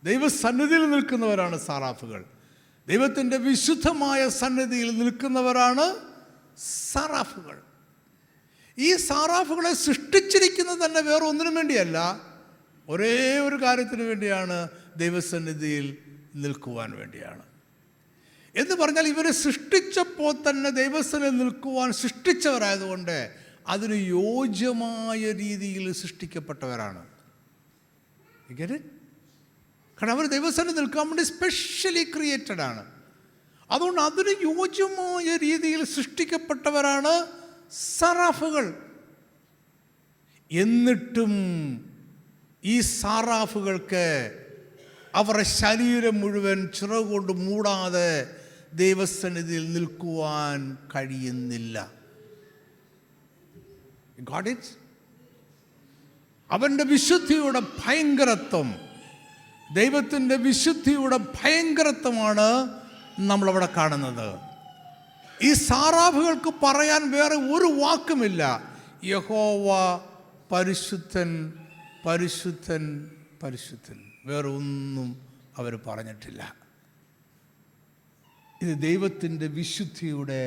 ദൈവസന്നിധിയിൽ നിൽക്കുന്നവരാണ് സാറാഫുകൾ. ദൈവത്തിൻ്റെ വിശുദ്ധമായ സന്നിധിയിൽ നിൽക്കുന്നവരാണ് സാറാഫുകൾ. ഈ സാറാഫുകളെ സൃഷ്ടിച്ചിരിക്കുന്നത് തന്നെ വേറെ ഒന്നിനും വേണ്ടിയല്ല, ഒരേ ഒരു കാര്യത്തിന് വേണ്ടിയാണ്, ദൈവസന്നിധിയിൽ നിൽക്കുവാൻ വേണ്ടിയാണ്. എന്ന് പറഞ്ഞാൽ ഇവരെ സൃഷ്ടിച്ചപ്പോൾ തന്നെ ദൈവസന്നിധിയിൽ നിൽക്കുവാൻ സൃഷ്ടിച്ചവരായതുകൊണ്ട് അതിന് യോജ്യമായ രീതിയിൽ സൃഷ്ടിക്കപ്പെട്ടവരാണ്. കാരണം അവർ ദൈവസന്നിധിയിൽ നിൽക്കാൻ വേണ്ടി സ്പെഷ്യലി ക്രിയേറ്റഡ് ആണ്. അതുകൊണ്ട് അതിന് യോജ്യമായ രീതിയിൽ സൃഷ്ടിക്കപ്പെട്ടവരാണ് സാറാഫുകൾ. എന്നിട്ടും ഈ സാറാഫുകൾക്ക് അവരുടെ ശരീരം മുഴുവൻ ചിറകുകൊണ്ട് മൂടാതെ ദൈവസന്നിധിയിൽ നിൽക്കുവാൻ കഴിയുന്നില്ല. Got it? അവൻ്റെ വിശുദ്ധിയുടെ ഭയങ്കരത്വം, ദൈവത്തിൻ്റെ വിശുദ്ധിയുടെ ഭയങ്കരത്വമാണ് നമ്മളവിടെ കാണുന്നത്. ഈ സാറാഫുകൾക്ക് പറയാൻ വേറെ ഒരു വാക്കുമില്ല. യഹോവ പരിശുദ്ധൻ പരിശുദ്ധൻ പരിശുദ്ധൻ, വേറെ ഒന്നും അവർ പറഞ്ഞിട്ടില്ല. ഇത് ദൈവത്തിൻ്റെ വിശുദ്ധിയുടെ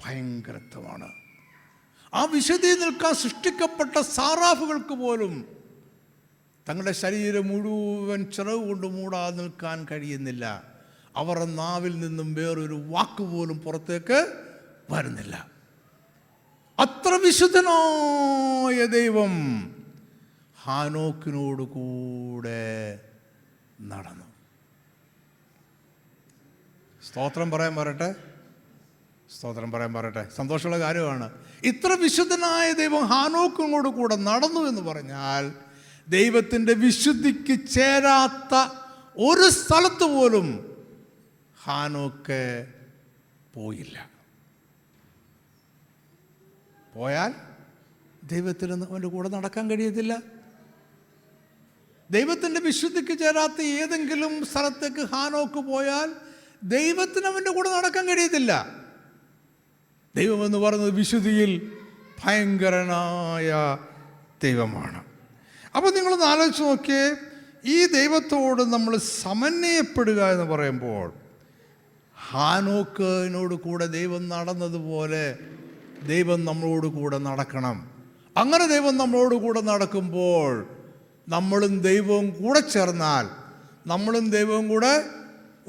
ഭയങ്കരത്വമാണ്. ആ വിശുദ്ധിയിൽ നിൽക്കാൻ സൃഷ്ടിക്കപ്പെട്ട സാറാഫുകൾക്ക് പോലും തങ്ങളുടെ ശരീരം മുഴുവൻ ചിറക് കൊണ്ട് മൂടാതെ നിൽക്കാൻ കഴിയുന്നില്ല. അവരുടെ നാവിൽ നിന്നും വേറൊരു വാക്ക് പോലും പുറത്തേക്ക് വരുന്നില്ല. അത്ര വിശുദ്ധനായ ദൈവം ഹാനോക്കിനോട് കൂടെ നടന്നു. സ്തോത്രം പറയാൻ പറയട്ടെ, സ്തോത്രം പറയാൻ പറയട്ടെ. സന്തോഷമുള്ള കാര്യമാണ്. ഇത്ര വിശുദ്ധനായ ദൈവം ഹാനോക്കിനോട് കൂടെ നടന്നു എന്ന് പറഞ്ഞാൽ ദൈവത്തിൻ്റെ വിശുദ്ധിക്ക് ചേരാത്ത ഒരു സ്ഥലത്ത് പോലും ഹാനോക്ക് പോയില്ല. പോയാൽ ദൈവത്തിന് അവൻ്റെ കൂടെ നടക്കാൻ കഴിയത്തില്ല. ദൈവത്തിൻ്റെ വിശുദ്ധിക്ക് ചേരാത്ത ഏതെങ്കിലും സ്ഥലത്തേക്ക് ഹാനോക്ക് പോയാൽ ദൈവത്തിന് അവൻ്റെ കൂടെ നടക്കാൻ കഴിയത്തില്ല. ദൈവമെന്ന് പറയുന്നത് വിശുദ്ധിയിൽ ഭയങ്കരനായ ദൈവമാണ്. അപ്പോൾ നിങ്ങളൊന്ന് ആലോചിച്ച് നോക്കിയേ, ഈ ദൈവത്തോട് നമ്മൾ സമന്വയപ്പെടുക എന്ന് പറയുമ്പോൾ ഹാനോക്കിനോട് കൂടെ ദൈവം നടന്നതുപോലെ ദൈവം നമ്മളോട് കൂടെ നടക്കണം. അങ്ങനെ ദൈവം നമ്മളോട് കൂടെ നടക്കുമ്പോൾ നമ്മളും ദൈവവും കൂടെ ചേർന്നാൽ, നമ്മളും ദൈവവും കൂടെ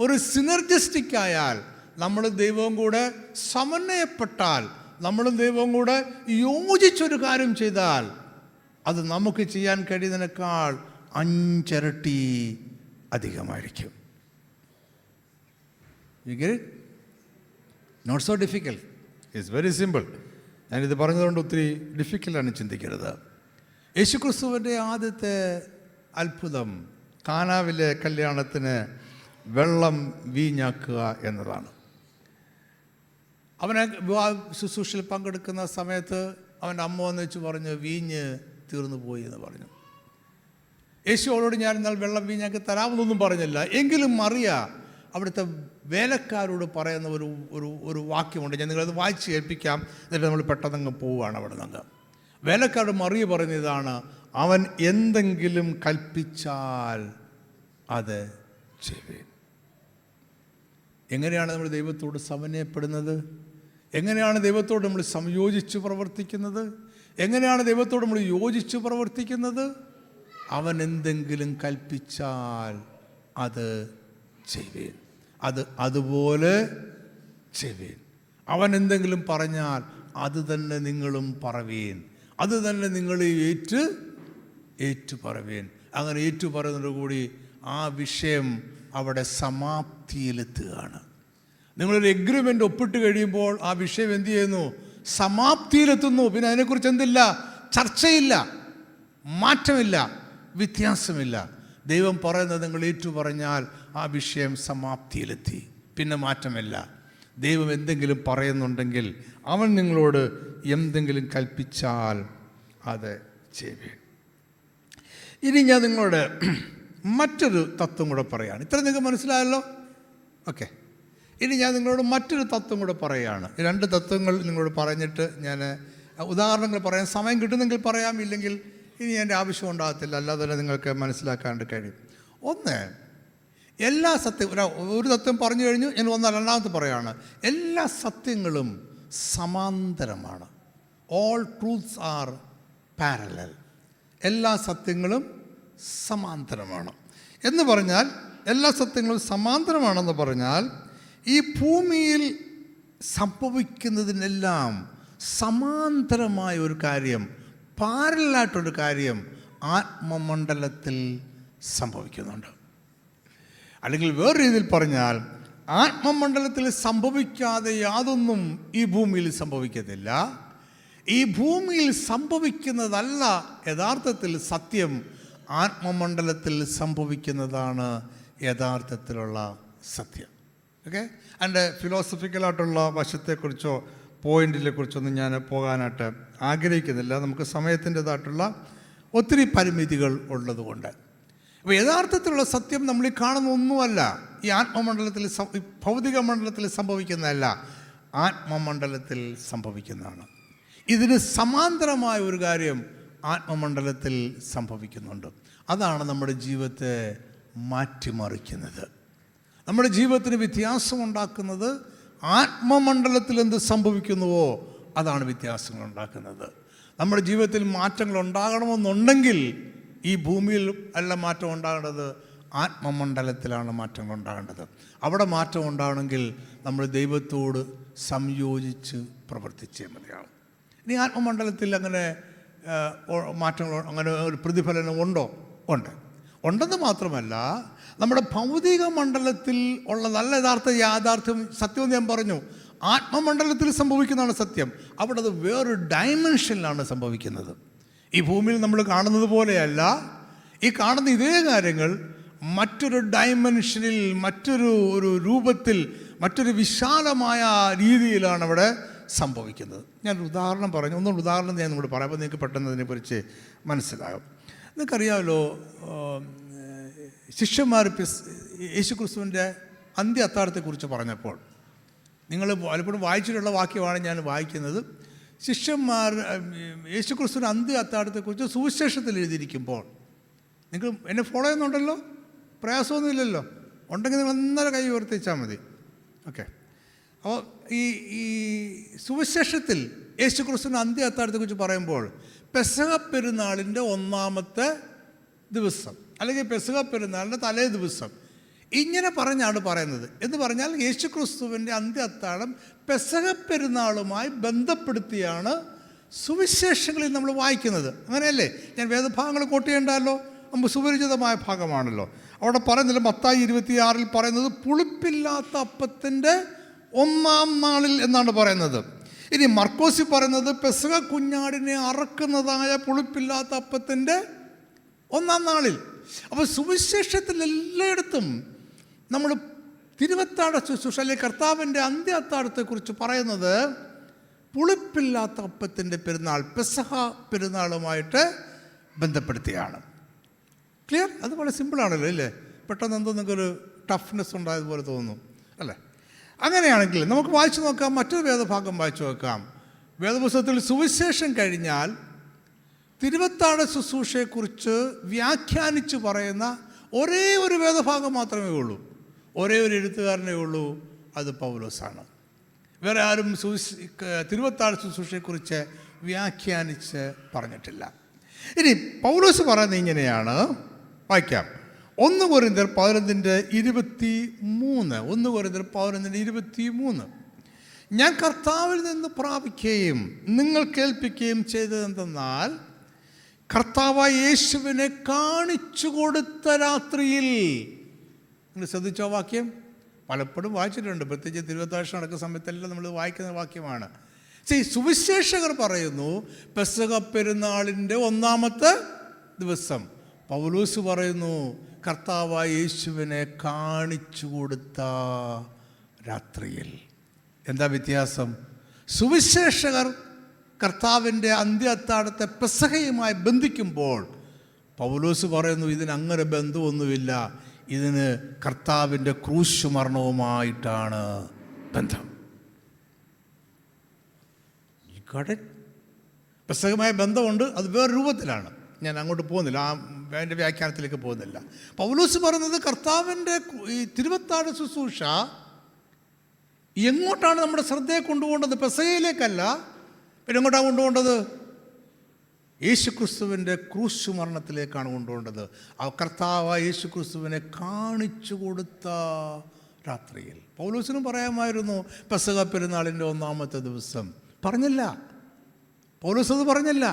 ഒരു സിനർജിസ്റ്റിക്കായാൽ, നമ്മളും ദൈവവും കൂടെ സമന്വയപ്പെട്ടാൽ, നമ്മളും ദൈവവും കൂടെ യോജിച്ചൊരു കാര്യം ചെയ്താൽ അത് നമുക്ക് ചെയ്യാൻ കഴിയുന്നതിനേക്കാൾ 5 ഇരട്ടി അധികമായിരിക്കും. Not so difficult, it's very simple. ഞാനിത് പറഞ്ഞതുകൊണ്ട് ഒത്തിരി ഡിഫിക്കൽട്ടാണ് ചിന്തിക്കരുത്. യേശുക്രിസ്തുവിൻ്റെ ആദ്യത്തെ അത്ഭുതം കാനാവിലെ കല്യാണത്തിന് വെള്ളം വീഞ്ഞാക്കുക എന്നതാണ്. അവനെ വിവാഹ ശുശ്രൂഷയിൽ പങ്കെടുക്കുന്ന സമയത്ത് അവൻ്റെ അമ്മ വന്ന് വെച്ച് പറഞ്ഞു, വീഞ്ഞ് തീർന്നു പോയി എന്ന് പറഞ്ഞു. യേശു അവളോട് ഞാൻ എന്നാൽ വെള്ളം വീഞ്ഞാക്കി തരാമെന്നൊന്നും പറഞ്ഞില്ല. എങ്കിലും മറിയ അവിടുത്തെ വേലക്കാരോട് പറയുന്ന ഒരു വാക്യമുണ്ട്. ഞാൻ നിങ്ങളത് വായിച്ച് കേൾപ്പിക്കാം, എന്നിട്ട് നമ്മൾ പെട്ടെന്നങ്ങ് പോവുകയാണ് അവിടെ നിന്ന്. വേലക്കാരോട് മറിയ പറയുന്ന ഇതാണ്, അവൻ എന്തെങ്കിലും കൽപ്പിച്ചാൽ അത് ചെയ്യുവേൻ. എങ്ങനെയാണ് നമ്മൾ ദൈവത്തോട് സമന്വയപ്പെടുന്നത്? എങ്ങനെയാണ് ദൈവത്തോട് നമ്മൾ സംയോജിച്ച് പ്രവർത്തിക്കുന്നത്? എങ്ങനെയാണ് ദൈവത്തോട് നമ്മൾ യോജിച്ച് പ്രവർത്തിക്കുന്നത്? അവൻ എന്തെങ്കിലും കൽപ്പിച്ചാൽ അത് ചെയ്യുവേൻ, അതുപോലെ ചെയ്യുവേൻ. അവൻ എന്തെങ്കിലും പറഞ്ഞാൽ അത് തന്നെ നിങ്ങളും പറവേൻ, അത് തന്നെ നിങ്ങൾ ഏറ്റു പറവേൻ. അങ്ങനെ ഏറ്റു പറയുന്നതോടുകൂടി ആ വിഷയം അവിടെ സമാപ്തിയിലെത്തുകയാണ്. നിങ്ങളൊരു എഗ്രിമെൻ്റ് ഒപ്പിട്ട് കഴിയുമ്പോൾ ആ വിഷയം എന്ത് ചെയ്യുന്നു? സമാപ്തിയിലെത്തുന്നു. പിന്നെ അതിനെക്കുറിച്ച് എന്തില്ല? ചർച്ചയില്ല, മാറ്റമില്ല, വ്യത്യാസമില്ല. ദൈവം പറയുന്നത് നിങ്ങൾ ഏറ്റു പറഞ്ഞാൽ ആ വിഷയം സമാപ്തിയിലെത്തി, പിന്നെ മാറ്റമില്ല. ദൈവം എന്തെങ്കിലും പറയുന്നുണ്ടെങ്കിൽ, അവൻ നിങ്ങളോട് എന്തെങ്കിലും കൽപ്പിച്ചാൽ അത് ചെയ്യുവേൻ. ഇനി ഞാൻ നിങ്ങളോട് മറ്റൊരു തത്വം കൂടെ പറയുകയാണ്. ഇത്ര നിങ്ങൾക്ക് മനസ്സിലായല്ലോ? ഓക്കെ. ഇനി ഞാൻ നിങ്ങളോട് മറ്റൊരു തത്വം കൂടെ പറയുകയാണ്. ഈ രണ്ട് തത്വങ്ങൾ നിങ്ങളോട് പറഞ്ഞിട്ട് ഞാൻ ഉദാഹരണങ്ങൾ പറയാൻ സമയം കിട്ടുന്നെങ്കിൽ പറയാം, ഇല്ലെങ്കിൽ ഇനി എൻ്റെ ആവശ്യം ഉണ്ടാകത്തില്ല, അല്ലാതെ തന്നെ നിങ്ങൾക്ക് മനസ്സിലാക്കാണ്ട് കഴിയും. ഒന്ന്, എല്ലാ ഒരു തത്വം പറഞ്ഞു കഴിഞ്ഞു, ഞാൻ രണ്ടാമത്തെ പറയുകയാണ്. എല്ലാ സത്യങ്ങളും സമാന്തരമാണ്. All truths R parallel. എല്ലാ സത്യങ്ങളും സമാന്തരമാണ് എന്ന് പറഞ്ഞാൽ, എല്ലാ സത്യങ്ങളും സമാന്തരമാണെന്ന് പറഞ്ഞാൽ, ഈ ഭൂമിയിൽ സംഭവിക്കുന്നതിനെല്ലാം സമാന്തരമായ ഒരു കാര്യം, പാരലായിട്ടൊരു കാര്യം ആത്മമണ്ഡലത്തിൽ സംഭവിക്കുന്നുണ്ട്. അല്ലെങ്കിൽ വേറെ രീതിയിൽ പറഞ്ഞാൽ, ആത്മമണ്ഡലത്തിൽ സംഭവിക്കാതെ യാതൊന്നും ഈ ഭൂമിയിൽ സംഭവിക്കത്തില്ല. ഈ ഭൂമിയിൽ സംഭവിക്കുന്നതല്ല യഥാർത്ഥത്തിൽ സത്യം, ആത്മമണ്ഡലത്തിൽ സംഭവിക്കുന്നതാണ് യഥാർത്ഥത്തിലുള്ള സത്യം. ഓക്കെ. അതിൻ്റെ ഫിലോസഫിക്കലായിട്ടുള്ള വശത്തെക്കുറിച്ചോ പോയിന്റിനെ കുറിച്ചൊന്നും ഞാൻ പോകാനായിട്ട് ആഗ്രഹിക്കുന്നില്ല. നമുക്ക് സമയത്തിൻ്റെതായിട്ടുള്ള ഒത്തിരി പരിമിതികൾ ഉള്ളതുകൊണ്ട്. അപ്പോൾ യഥാർത്ഥത്തിലുള്ള സത്യം നമ്മൾ ഈ കാണുന്ന ഒന്നുമല്ല, ഈ ആത്മമണ്ഡലത്തിൽ ഭൗതിക മണ്ഡലത്തിൽ സംഭവിക്കുന്നതല്ല, ആത്മമണ്ഡലത്തിൽ സംഭവിക്കുന്നതാണ്. ഇതിന് സമാന്തരമായ ഒരു കാര്യം ആത്മമണ്ഡലത്തിൽ സംഭവിക്കുന്നുണ്ട്. അതാണ് നമ്മുടെ ജീവിതത്തെ മാറ്റിമറിക്കുന്നത്. നമ്മുടെ ജീവിതത്തിന് വ്യത്യാസമുണ്ടാക്കുന്നത് ആത്മമണ്ഡലത്തിൽ എന്ത് സംഭവിക്കുന്നുവോ അതാണ് വ്യത്യാസങ്ങൾ ഉണ്ടാക്കുന്നത്. നമ്മുടെ ജീവിതത്തിൽ മാറ്റങ്ങൾ ഉണ്ടാകണമെന്നുണ്ടെങ്കിൽ ഈ ഭൂമിയിൽ അല്ല മാറ്റം ഉണ്ടാകേണ്ടത്, ആത്മമണ്ഡലത്തിലാണ് മാറ്റങ്ങൾ ഉണ്ടാകേണ്ടത്. അവിടെ മാറ്റം ഉണ്ടാകണമെങ്കിൽ നമ്മൾ ദൈവത്തോട് സംയോജിച്ച് പ്രവർത്തിച്ചേ മതിയാവും. ഇനി ആത്മമണ്ഡലത്തിൽ അങ്ങനെ മാറ്റങ്ങൾ, അങ്ങനെ ഒരു പ്രതിഫലനം ഉണ്ടെന്ന് മാത്രമല്ല, നമ്മുടെ ഭൗതിക മണ്ഡലത്തിൽ ഉള്ളതല്ല യാഥാർത്ഥ്യം. സത്യം ഞാൻ പറഞ്ഞു, ആത്മമണ്ഡലത്തിൽ സംഭവിക്കുന്നതാണ് സത്യം. അവിടെ അത് വേറൊരു ഡയമെൻഷനിലാണ് സംഭവിക്കുന്നത്. ഈ ഭൂമിയിൽ നമ്മൾ കാണുന്നത് പോലെയല്ല, ഈ കാണുന്ന ഇതേ കാര്യങ്ങൾ മറ്റൊരു ഡയമെൻഷനിൽ, മറ്റൊരു രൂപത്തിൽ, മറ്റൊരു വിശാലമായ രീതിയിലാണ് അവിടെ സംഭവിക്കുന്നത്. ഞാനൊരു ഉദാഹരണം പറഞ്ഞു, ഒന്നുകൂടി ഉദാഹരണം ഞാൻ നിങ്ങളോട് പറയാം, അപ്പോൾ നിങ്ങൾക്ക് പെട്ടെന്ന് അതിനെക്കുറിച്ച് മനസ്സിലാകും. നിങ്ങൾക്കറിയാമല്ലോ, ശിഷ്യന്മാർ യേശുക്രിസ്തുവിൻ്റെ അന്ത്യ അത്താഴത്തെക്കുറിച്ച് പറഞ്ഞപ്പോൾ, നിങ്ങൾ പലപ്പോഴും വായിച്ചിട്ടുള്ള വാക്യമാണ് ഞാൻ വായിക്കുന്നത്. ശിഷ്യന്മാർ യേശുക്രിസ്തുവിൻ്റെ അന്ത്യ അത്താഴത്തെക്കുറിച്ച് സുവിശേഷത്തിൽ എഴുതിയിരിക്കുമ്പോൾ, നിങ്ങൾ എന്നെ ഫോളോ ചെയ്യുന്നുണ്ടല്ലോ, പ്രയാസമൊന്നുമില്ലല്ലോ. ഉണ്ടെങ്കിൽ നിങ്ങൾ അന്നേരം കൈ ഉയർത്തിച്ചാൽ മതി. ഓക്കെ. അപ്പോൾ ഈ സുവിശേഷത്തിൽ യേശുക്രിസ്തുവിൻ്റെ അന്ത്യ അത്താഴത്തെക്കുറിച്ച് പറയുമ്പോൾ, പെസഹ പെരുന്നാളിൻ്റെ ഒന്നാമത്തെ ദിവസം അല്ലെങ്കിൽ പെസഹ പെരുന്നാളിൻ്റെ തലേ ദിവസം ഇങ്ങനെ പറഞ്ഞാണ് പറയുന്നത്. എന്ന് പറഞ്ഞാൽ യേശുക്രിസ്തുവിൻ്റെ അന്ത്യ അത്താഴം പെസഹ പെരുന്നാളുമായി ബന്ധപ്പെടുത്തിയാണ് സുവിശേഷങ്ങളിൽ നമ്മൾ വായിക്കുന്നത്. അങ്ങനെയല്ലേ? ഞാൻ വേദഭാഗങ്ങൾ കോട്ട് ചെയ്യേണ്ടല്ലോ, നമുക്ക് സുപരിചിതമായ ഭാഗമാണല്ലോ. അവിടെ പറയുന്നില്ല, മത്തായി 26 പറയുന്നത് പുളിപ്പില്ലാത്ത അപ്പത്തിൻ്റെ ഒന്നാം നാളിൽ എന്നാണ് പറയുന്നത്. ഇനി മർക്കോസി പറയുന്നത് പെസഹ കുഞ്ഞാടിനെ അറക്കുന്നതായ പുളിപ്പില്ലാത്ത അപ്പത്തിൻ്റെ ഒന്നാം നാളിൽ. അപ്പോൾ സുവിശേഷത്തിൽ എല്ലായിടത്തും നമ്മൾ തിരുവത്താഴ ശുശ്രൂഷ അല്ലെങ്കിൽ കർത്താവിൻ്റെ അന്ത്യ അത്താഴത്തെക്കുറിച്ച് പറയുന്നത് പുളിപ്പില്ലാത്ത അപ്പത്തിൻ്റെ പെരുന്നാൾ, പെസഹ പെരുന്നാളുമായിട്ട് ബന്ധപ്പെടുത്തിയാണ്. ക്ലിയർ? അത് വളരെ സിമ്പിളാണല്ലോ അല്ലേ? പെട്ടെന്ന് എന്തോ നിങ്ങൾക്കൊരു ടഫ്നെസ് ഉണ്ടായതുപോലെ തോന്നുന്നു അല്ലേ? അങ്ങനെയാണെങ്കിൽ നമുക്ക് വായിച്ചു നോക്കാം, മറ്റൊരു വേദഭാഗം വായിച്ചു നോക്കാം. വേദപുസ്തകത്തിൽ സുവിശേഷം കഴിഞ്ഞാൽ തിരുവത്താഴ ശുശ്രൂഷയെക്കുറിച്ച് വ്യാഖ്യാനിച്ച് പറയുന്ന ഒരേ ഒരു വേദഭാഗം മാത്രമേ ഉള്ളൂ, ഒരേ ഒരു എഴുത്തുകാരനേ ഉള്ളൂ, അത് പൗലോസാണ്. വേറെ ആരും തിരുവത്താഴ ശുശ്രൂഷയെക്കുറിച്ച് വ്യാഖ്യാനിച്ച് പറഞ്ഞിട്ടില്ല. ഇനി പൗലോസ് പറയുന്നത് ഇങ്ങനെയാണ്, വായിക്കാം. 1 കൊരിന്ത്യർ 11:23. 1 കൊരിന്ത്യർ 11:23. ഞാൻ കർത്താവിൽ നിന്ന് പ്രാപിക്കുകയും നിങ്ങൾ കേൾപ്പിക്കുകയും ചെയ്തതെന്തെന്നാൽ കർത്താവായ യേശുവിനെ കാണിച്ചു കൊടുത്ത രാത്രിയിൽ. നിങ്ങൾ ശ്രദ്ധിച്ചോ വാക്യം? പലപ്പോഴും വായിച്ചിട്ടുണ്ട്, പ്രത്യേകിച്ച് തിരുവത്താഴ നടക്കുന്ന സമയത്തെല്ലാം നമ്മൾ വായിക്കുന്ന വാക്യമാണ്. സുവിശേഷകർ പറയുന്നു പെസഹ പെരുന്നാളിൻ്റെ 1-ാമത്തെ ദിവസം. പൗലോസ് പറയുന്നു കർത്താവായ യേശുവിനെ കാണിച്ചു കൊടുത്ത രാത്രിയിൽ. എന്താ വ്യത്യാസം? സുവിശേഷകർ കർത്താവിൻ്റെ അന്ത്യ അത്താഴത്തെ പെസഹയുമായി ബന്ധിക്കുമ്പോൾ പൗലോസ് പറയുന്നു ഇതിനങ്ങനെ ബന്ധമൊന്നുമില്ല, ഇതിന് കർത്താവിൻ്റെ ക്രൂശ് മരണവുമായിട്ടാണ് ബന്ധം. പെസഹയുമായി ബന്ധമുണ്ട്, അത് വേറെ രൂപത്തിലാണ്. ഞാൻ അങ്ങോട്ട് പോകുന്നില്ല, അതിൻ്റെ വ്യാഖ്യാനത്തിലേക്ക് പോകുന്നില്ല. പൗലോസ് പറയുന്നത് കർത്താവിൻ്റെ ഈ തിരുവത്താഴ ശുശ്രൂഷ എങ്ങോട്ടാണ് നമ്മുടെ ശ്രദ്ധയെ കൊണ്ടുപോകേണ്ടത്? പെസഹയിലേക്കല്ല, പിന്നെ എങ്ങോട്ടാണ് കൊണ്ടുപോകേണ്ടത്? യേശുക്രിസ്തുവിൻ്റെ ക്രൂശ് മരണത്തിലേക്കാണ് കൊണ്ടുപോകേണ്ടത്. ആ കർത്താവ് യേശുക്രിസ്തുവിനെ കാണിച്ചു കൊടുത്ത രാത്രിയിൽ. പൗലോസിനും പറയാമായിരുന്നു പെസഹ പെരുന്നാളിൻ്റെ 1-ാമത്തെ ദിവസം. പറഞ്ഞില്ല, പൗലോസ് അത് പറഞ്ഞില്ല.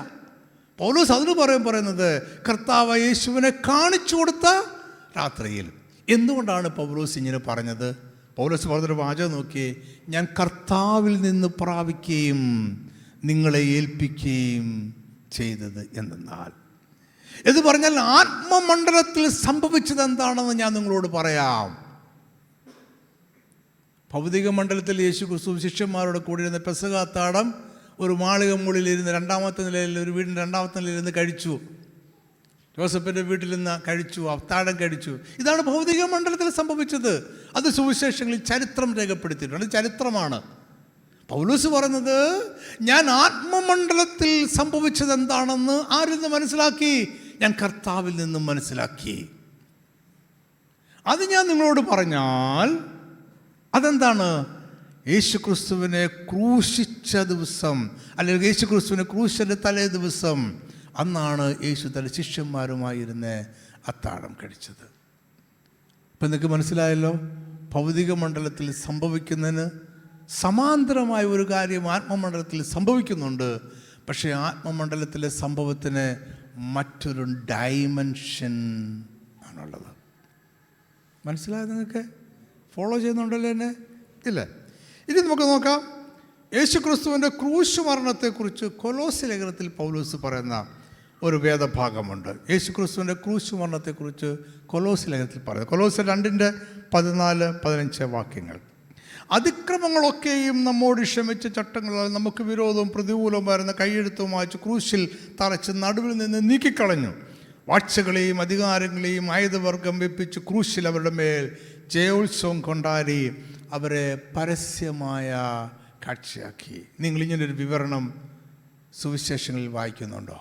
പൗലോസ് അതിന് പറയുന്നത് കർത്താവ് യേശുവിനെ കാണിച്ചു കൊടുത്ത രാത്രിയിൽ. എന്തുകൊണ്ടാണ് പൗലോസ് ഇങ്ങനെ പറഞ്ഞത്? പൗലോസ് പറഞ്ഞൊരു വാചകം നോക്കി, ഞാൻ കർത്താവിൽ നിന്ന് പ്രാപിക്കുകയും നിങ്ങളെ ഏൽപ്പിക്കുകയും ചെയ്തത് എന്തെന്നാൽ. എന്ന് പറഞ്ഞാൽ ആത്മമണ്ഡലത്തിൽ സംഭവിച്ചത് എന്താണെന്ന് ഞാൻ നിങ്ങളോട് പറയാം. ഭൗതിക മണ്ഡലത്തിൽ യേശു ക്രിസ്തു ശിഷ്യന്മാരോട് കൂടിയിരുന്ന പെസഹ അത്താഴം ഒരു മാളിക മുകളിലിരുന്ന് 2-ാമത്തെ നിലയിൽ, ഒരു വീടിൻ്റെ 2-ാമത്തെ നിലയിലിരുന്ന് കഴിച്ചു. ജോസഫിൻ്റെ വീട്ടിൽ നിന്ന് കഴിച്ചു, അത്താഴം കഴിച്ചു. ഇതാണ് ഭൗതിക മണ്ഡലത്തിൽ സംഭവിച്ചത്. അത് സുവിശേഷങ്ങളിൽ ചരിത്രം രേഖപ്പെടുത്തിയിട്ടുണ്ട്, അത് ചരിത്രമാണ്. പൗലോസ് പറയുന്നത് ഞാൻ ആത്മമണ്ഡലത്തിൽ സംഭവിച്ചത് എന്താണെന്ന് ആരിൽ നിന്ന് മനസ്സിലാക്കി? ഞാൻ കർത്താവിൽ നിന്നും മനസ്സിലാക്കി. അത് ഞാൻ നിങ്ങളോട് പറഞ്ഞാൽ അതെന്താണ്? യേശുക്രിസ്തുവിനെ ക്രൂശിച്ച ദിവസം, അല്ലെങ്കിൽ യേശുക്രിസ്തുവിനെ ക്രൂശിൻ്റെ തലേ ദിവസം, അന്നാണ് യേശു തൻ്റെ ശിഷ്യന്മാരുമായിരുന്ന് അത്താഴം കഴിച്ചത്. ഇപ്പം നിങ്ങൾക്ക് മനസ്സിലായല്ലോ, ഭൗതിക മണ്ഡലത്തിൽ സംഭവിക്കുന്നതിന് സമാന്തരമായ ഒരു കാര്യം ആത്മമണ്ഡലത്തിൽ സംഭവിക്കുന്നുണ്ട്. പക്ഷേ ആത്മമണ്ഡലത്തിലെ സംഭവത്തിന് മറ്റൊരു ഡൈമെൻഷൻ ആണുള്ളത്. മനസ്സിലായത് നിങ്ങൾക്ക്? ഫോളോ ചെയ്യുന്നുണ്ടല്ലോ എന്നെ? ഇല്ല. ഇനി നമുക്ക് നോക്കാം, യേശുക്രിസ്തുവിൻ്റെ ക്രൂശ് മരണത്തെക്കുറിച്ച് കൊലോസ്യ ലേഖനത്തിൽ പൗലോസ് പറയുന്ന ഒരു വേദഭാഗമുണ്ട്. യേശുക്രിസ്തുവിൻ്റെ ക്രൂശ് മരണത്തെക്കുറിച്ച് കൊലോസ്യ ലേഖനത്തിൽ പറയുന്നത്. കൊലോസ്യ 2:14-15 വാക്യങ്ങൾ. അതിക്രമങ്ങളൊക്കെയും നമ്മോട് ക്ഷമിച്ച ചട്ടങ്ങളാൽ നമുക്ക് വിരോധവും പ്രതികൂലവുമായിരുന്ന കൈയെഴുത്തും വായിച്ച് ക്രൂശിൽ തറച്ച് നടുവിൽ നിന്ന് നീക്കിക്കളഞ്ഞു. വാഴ്ചകളെയും അധികാരങ്ങളെയും ആയുധവർഗം വെപ്പിച്ച് ക്രൂശിൽ അവരുടെ മേൽ ജയോത്സവം കൊണ്ടാടി അവരെ പരസ്യമായ കാഴ്ചയാക്കി. നിങ്ങളിങ്ങനൊരു വിവരണം സുവിശേഷങ്ങളിൽ വായിക്കുന്നുണ്ടോ?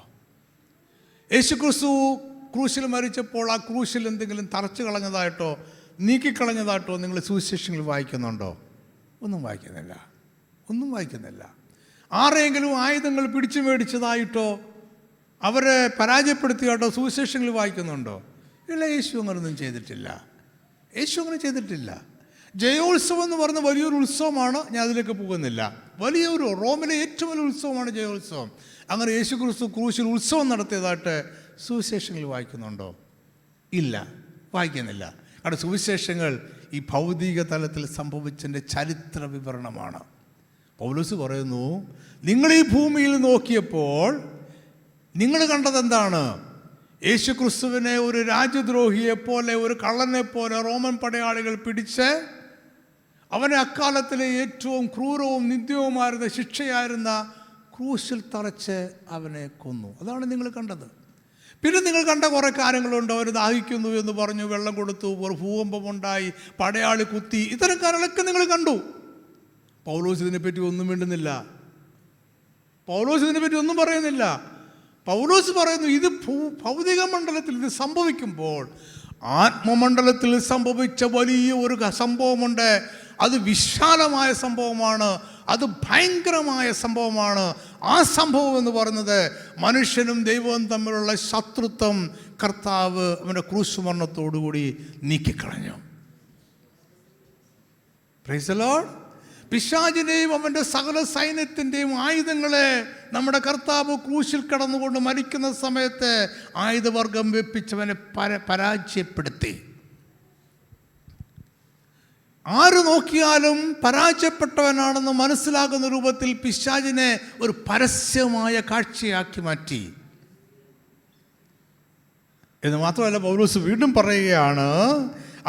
യേശുക്രിസ്തു ക്രൂശിൽ മരിച്ചപ്പോൾ ആ ക്രൂശിൽ എന്തെങ്കിലും തറച്ചു കളഞ്ഞതായിട്ടോ നീക്കിക്കളഞ്ഞതായിട്ടോ നിങ്ങൾ സുവിശേഷങ്ങളിൽ വായിക്കുന്നുണ്ടോ? ഒന്നും വായിക്കുന്നില്ല, ഒന്നും വായിക്കുന്നില്ല. ആരെങ്കിലും ആയുധങ്ങൾ പിടിച്ചു മേടിച്ചതായിട്ടോ അവരെ പരാജയപ്പെടുത്തിയായിട്ടോ സുവിശേഷങ്ങളിൽ വായിക്കുന്നുണ്ടോ? ഇല്ല, യേശു അങ്ങനൊന്നും ചെയ്തിട്ടില്ല. യേശു അങ്ങനെ ചെയ്തിട്ടില്ല. ജയോത്സവം എന്ന് പറഞ്ഞ വലിയൊരു ഉത്സവമാണ്, ഞാൻ അതിലേക്ക് പോകുന്നില്ല. വലിയൊരു റോമിലെ ഏറ്റവും വലിയ ഉത്സവമാണ് ജയോത്സവം. അങ്ങനെ യേശു ക്രിസ്തു ക്രൂശിൽ ഉത്സവം നടത്തിയതായിട്ട് സുവിശേഷങ്ങളിൽ വായിക്കുന്നുണ്ടോ? ഇല്ല, വായിക്കുന്നില്ല. കാരണം സുവിശേഷങ്ങൾ ഈ ഭൗതിക തലത്തിൽ സംഭവിച്ചതിൻ്റെ ചരിത്ര വിവരണമാണ്. പൗലോസ് പറയുന്നു, നിങ്ങൾ ഈ ഭൂമിയിൽ നോക്കിയപ്പോൾ നിങ്ങൾ കണ്ടതെന്താണ്? യേശു ക്രിസ്തുവിനെ ഒരു രാജ്യദ്രോഹിയെപ്പോലെ, ഒരു കള്ളനെപ്പോലെ റോമൻ പടയാളികൾ പിടിച്ച് അവനെ അക്കാലത്തിലെ ഏറ്റവും ക്രൂരവും നിന്ദ്യവുമായിരുന്ന ശിക്ഷയായിരുന്ന ക്രൂശിൽ തറച്ച് അവനെ കൊന്നു. അതാണ് നിങ്ങൾ കണ്ടത്. പിന്നെ നിങ്ങൾ കണ്ട കുറേ കാര്യങ്ങളുണ്ട്. അവർ ദാഹിക്കുന്നു എന്ന് പറഞ്ഞു, വെള്ളം കൊടുത്തു, ഭൂകമ്പമുണ്ടായി, പടയാളി കുത്തി, ഇത്തരം കാര്യങ്ങളൊക്കെ നിങ്ങൾ കണ്ടു. പൗലോസ് ഇതിനെപ്പറ്റി ഒന്നും മിണ്ടുന്നില്ല. പൗലോസ് ഇതിനെപ്പറ്റി ഒന്നും പറയുന്നില്ല. പൗലോസ് പറയുന്നു, ഇത് ഭൗതിക മണ്ഡലത്തിൽ ഇത് സംഭവിക്കുമ്പോൾ ആത്മമണ്ഡലത്തിൽ സംഭവിച്ച വലിയ ഒരു സംഭവമുണ്ട്. അത് വിശാലമായ സംഭവമാണ്, അത് ഭയങ്കരമായ സംഭവമാണ്. ആ സംഭവം എന്ന് പറയുന്നത് മനുഷ്യനും ദൈവവും തമ്മിലുള്ള ശത്രുത്വം കർത്താവ് അവൻ്റെ ക്രൂശ് മരണത്തോടുകൂടി നീക്കിക്കളഞ്ഞു. Praise the Lord. പിശാചിൻ്റെയും അവൻ്റെ സകല സൈന്യത്തിൻ്റെയും ആയുധങ്ങളെ നമ്മുടെ കർത്താവ് ക്രൂശിൽ കടന്നുകൊണ്ട് മരിക്കുന്ന സമയത്ത് ആയുധവർഗം വെപ്പിച്ചവനെ പരാജയപ്പെടുത്തി. ആര് നോക്കിയാലും പരാജയപ്പെട്ടവനാണെന്ന് മനസ്സിലാകുന്ന രൂപത്തിൽ പിശാചിനെ ഒരു പരസ്യമായ കാഴ്ചയാക്കി മാറ്റി. എന്ന് മാത്രമല്ല, പൗലോസ് വീണ്ടും പറയുകയാണ്,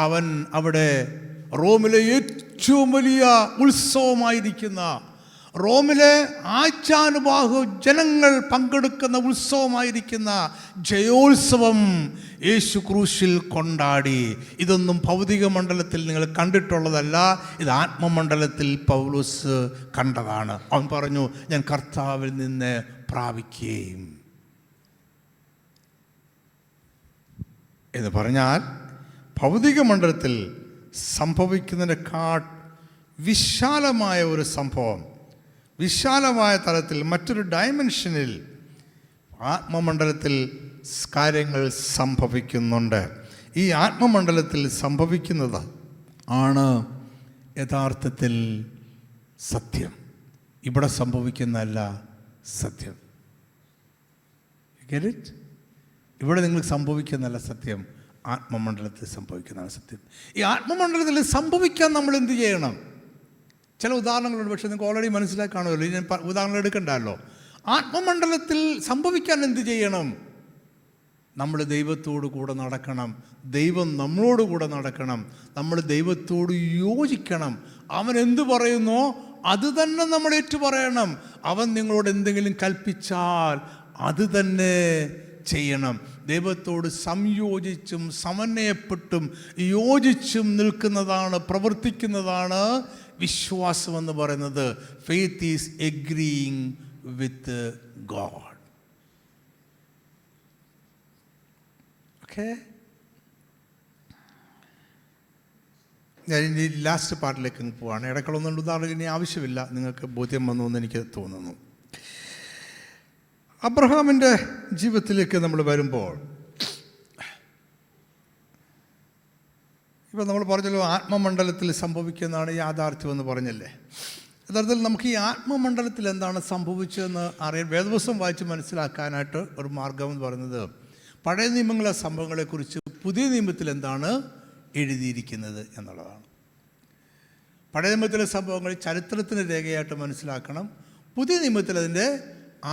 അവൻ അവിടെ റോമിലെ ഏറ്റവും വലിയ ഉത്സവമായിരിക്കുന്ന, റോമിലെ ആചാനുബാഹു ജനങ്ങൾ പങ്കെടുക്കുന്ന ഉത്സവമായിരിക്കുന്ന ജയോത്സവം യേശു ക്രൂശിൽ കൊണ്ടാടി. ഇതൊന്നും ഭൗതിക മണ്ഡലത്തിൽ നിങ്ങൾ കണ്ടിട്ടുള്ളതല്ല, ഇത് ആത്മമണ്ഡലത്തിൽ പൗലോസ് കണ്ടതാണ്. അവൻ പറഞ്ഞു, ഞാൻ കർത്താവിൽ നിന്ന് പ്രാപിക്കുകയും എന്ന് പറഞ്ഞാൽ ഭൗതിക മണ്ഡലത്തിൽ സംഭവിക്കുന്നതിനേക്കാൾ വിശാലമായ ഒരു സംഭവം, വിശാലമായ തലത്തിൽ മറ്റൊരു ഡയമെൻഷനിൽ ആത്മമണ്ഡലത്തിൽ കാര്യങ്ങൾ സംഭവിക്കുന്നുണ്ട്. ഈ ആത്മമണ്ഡലത്തിൽ സംഭവിക്കുന്നത് ആണ് യഥാർത്ഥത്തിൽ സത്യം. ഇവിടെ സംഭവിക്കുന്നതല്ല സത്യം. Get it? ഇവിടെ നിങ്ങൾ സംഭവിക്കുന്നതല്ല സത്യം, ആത്മമണ്ഡലത്തിൽ സംഭവിക്കുന്നതാണ് സത്യം. ഈ ആത്മമണ്ഡലത്തിൽ സംഭവിക്കാൻ നമ്മൾ എന്ത് ചെയ്യണം? ചില ഉദാഹരണങ്ങളുണ്ട്, പക്ഷേ നിങ്ങൾക്ക് ഓൾറെഡി മനസ്സിലാക്കി കാണുമല്ലോ, ഞാൻ ഉദാഹരണം എടുക്കണ്ടല്ലോ. ആത്മമണ്ഡലത്തിൽ സംഭവിക്കാൻ എന്ത് ചെയ്യണം? നമ്മൾ ദൈവത്തോടു കൂടെ നടക്കണം, ദൈവം നമ്മളോട് കൂടെ നടക്കണം, നമ്മൾ ദൈവത്തോട് യോജിക്കണം. അവൻ എന്തു പറയുന്നോ അത് തന്നെ നമ്മൾ ഏറ്റുപറയണം. അവൻ നിങ്ങളോട് എന്തെങ്കിലും കൽപ്പിച്ചാൽ അത് തന്നെ ചെയ്യണം. ദൈവത്തോട് സംയോജിച്ചും സമന്വയപ്പെട്ടും യോജിച്ചും നിൽക്കുന്നതാണ്, പ്രവർത്തിക്കുന്നതാണ് വിശ്വാസം എന്ന് പറയുന്നത്. Faith is agreeing with God. Okay, ഞാൻ ഇനി ലാസ്റ്റ് പാർട്ടിലേക്ക് പോവാണ്. ഇടയ്ക്കുള്ളൊന്നും ഉദാഹരണം ഇനി ആവശ്യമില്ല, നിങ്ങൾക്ക് ബോധ്യം വന്നു എന്ന് എനിക്ക് തോന്നുന്നു. അബ്രഹാമിൻ്റെ ജീവിതത്തിലേക്ക് നമ്മൾ വരുമ്പോൾ, ഇപ്പം നമ്മൾ പറഞ്ഞല്ലോ ആത്മമണ്ഡലത്തിൽ സംഭവിക്കുന്നതാണ് യാഥാർത്ഥ്യം എന്ന് പറഞ്ഞല്ലേ. യഥാർത്ഥത്തിൽ നമുക്ക് ഈ ആത്മമണ്ഡലത്തിൽ എന്താണ് സംഭവിച്ചതെന്ന് അറിയാൻ വേദപുസ്തകം വായിച്ച് മനസ്സിലാക്കാനായിട്ട് ഒരു മാർഗം എന്ന് പറയുന്നത് പഴയ നിയമങ്ങളിലെ സംഭവങ്ങളെക്കുറിച്ച് പുതിയ നിയമത്തിൽ എന്താണ് എഴുതിയിരിക്കുന്നത് എന്നുള്ളതാണ്. പഴയ നിയമത്തിലെ സംഭവങ്ങൾ ചരിത്രത്തിന് രേഖയായിട്ട് മനസ്സിലാക്കണം, പുതിയ നിയമത്തിൽ അതിൻ്റെ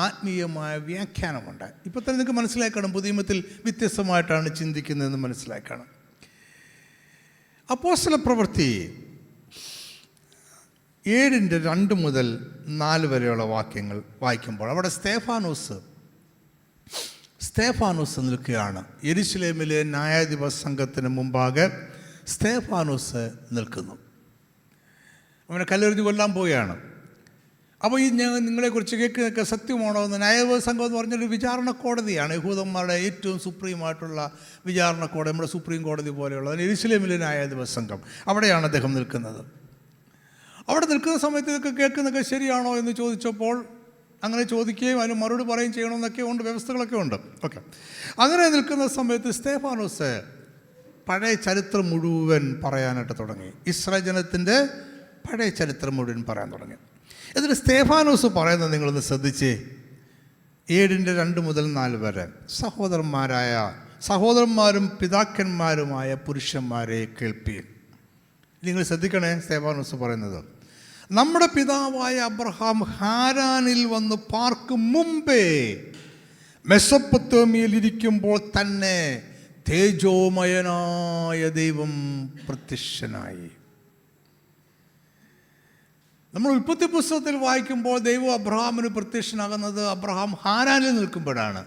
ആത്മീയമായ വ്യാഖ്യാനമുണ്ട്. ഇപ്പോൾ തന്നെ നിങ്ങൾക്ക് മനസ്സിലാക്കണം, പുതിയ നിയമത്തിൽ വ്യത്യസ്തമായിട്ടാണ് ചിന്തിക്കുന്നതെന്ന് മനസ്സിലാക്കണം. അപ്പോസ്തല പ്രവൃത്തി 7:2 മുതൽ 4 വരെയുള്ള വാക്യങ്ങൾ വായിക്കുമ്പോൾ അവിടെ സ്തേഫാനോസ് നിൽക്കുകയാണ്. യെരുശലേമിലെ ന്യായാധിപ സംഘത്തിന് മുമ്പാകെ സ്തേഫാനോസ് നിൽക്കുന്നു. അവനെ കല്ലെറിഞ്ഞ് കൊല്ലാൻ പോവുകയാണ്. അപ്പോൾ ഈ നിങ്ങളെക്കുറിച്ച് കേൾക്കുന്നതൊക്കെ സത്യമാണോ എന്ന് ന്യായാധിപ സംഘം എന്ന് പറഞ്ഞൊരു വിചാരണ കോടതിയാണ്. യഹൂദന്മാരുടെ ഏറ്റവും സുപ്രീമായിട്ടുള്ള വിചാരണ കോടതി, നമ്മുടെ സുപ്രീം കോടതി പോലെയുള്ള യെരുശലേമിലെ ന്യായാധിപ സംഘം, അവിടെയാണ് അദ്ദേഹം നിൽക്കുന്നത്. അവിടെ നിൽക്കുന്ന സമയത്ത് ഇതൊക്കെ കേൾക്കുന്നതൊക്കെ ശരിയാണോ എന്ന് ചോദിച്ചപ്പോൾ അങ്ങനെ ചോദിക്കുകയും അതിന് മറുപടി പറയുകയും ചെയ്യണമെന്നൊക്കെ ഉണ്ട്, വ്യവസ്ഥകളൊക്കെ ഉണ്ട്. ഓക്കെ, അങ്ങനെ നിൽക്കുന്ന സമയത്ത് സ്തേഫാനോസ് പഴയ ചരിത്രം മുഴുവൻ പറയാനായിട്ട് തുടങ്ങി. ഇസ്രായേൽ ജനത്തിൻ്റെ പഴയ ചരിത്രം മുഴുവൻ പറയാൻ തുടങ്ങി. എന്നിട്ട് സ്തേഫാനോസ് പറയുന്നത് നിങ്ങളൊന്ന് ശ്രദ്ധിച്ചേ. 7:2 മുതൽ 4 വരെ, സഹോദരന്മാരും പിതാക്കന്മാരുമായ പുരുഷന്മാരെ കേൾപ്പീൻ. നിങ്ങൾ ശ്രദ്ധിക്കണേ, സ്തേഫാനോസ് പറയുന്നത്, നമ്മുടെ പിതാവായ അബ്രഹാം ഹാരാനിൽ വന്ന് പാർക്കും മുമ്പേ മെസൊപ്പൊത്താമ്യയിൽ ഇരിക്കുമ്പോൾ തന്നെ തേജോമയനായ ദൈവം പ്രത്യക്ഷനായി. നമ്മൾ ഉൽപ്പത്തി പുസ്തകത്തിൽ വായിക്കുമ്പോൾ ദൈവം അബ്രഹാമിന് പ്രത്യക്ഷനാകുന്നത് അബ്രഹാം ഹാരാനിൽ നിൽക്കുമ്പോഴാണ്,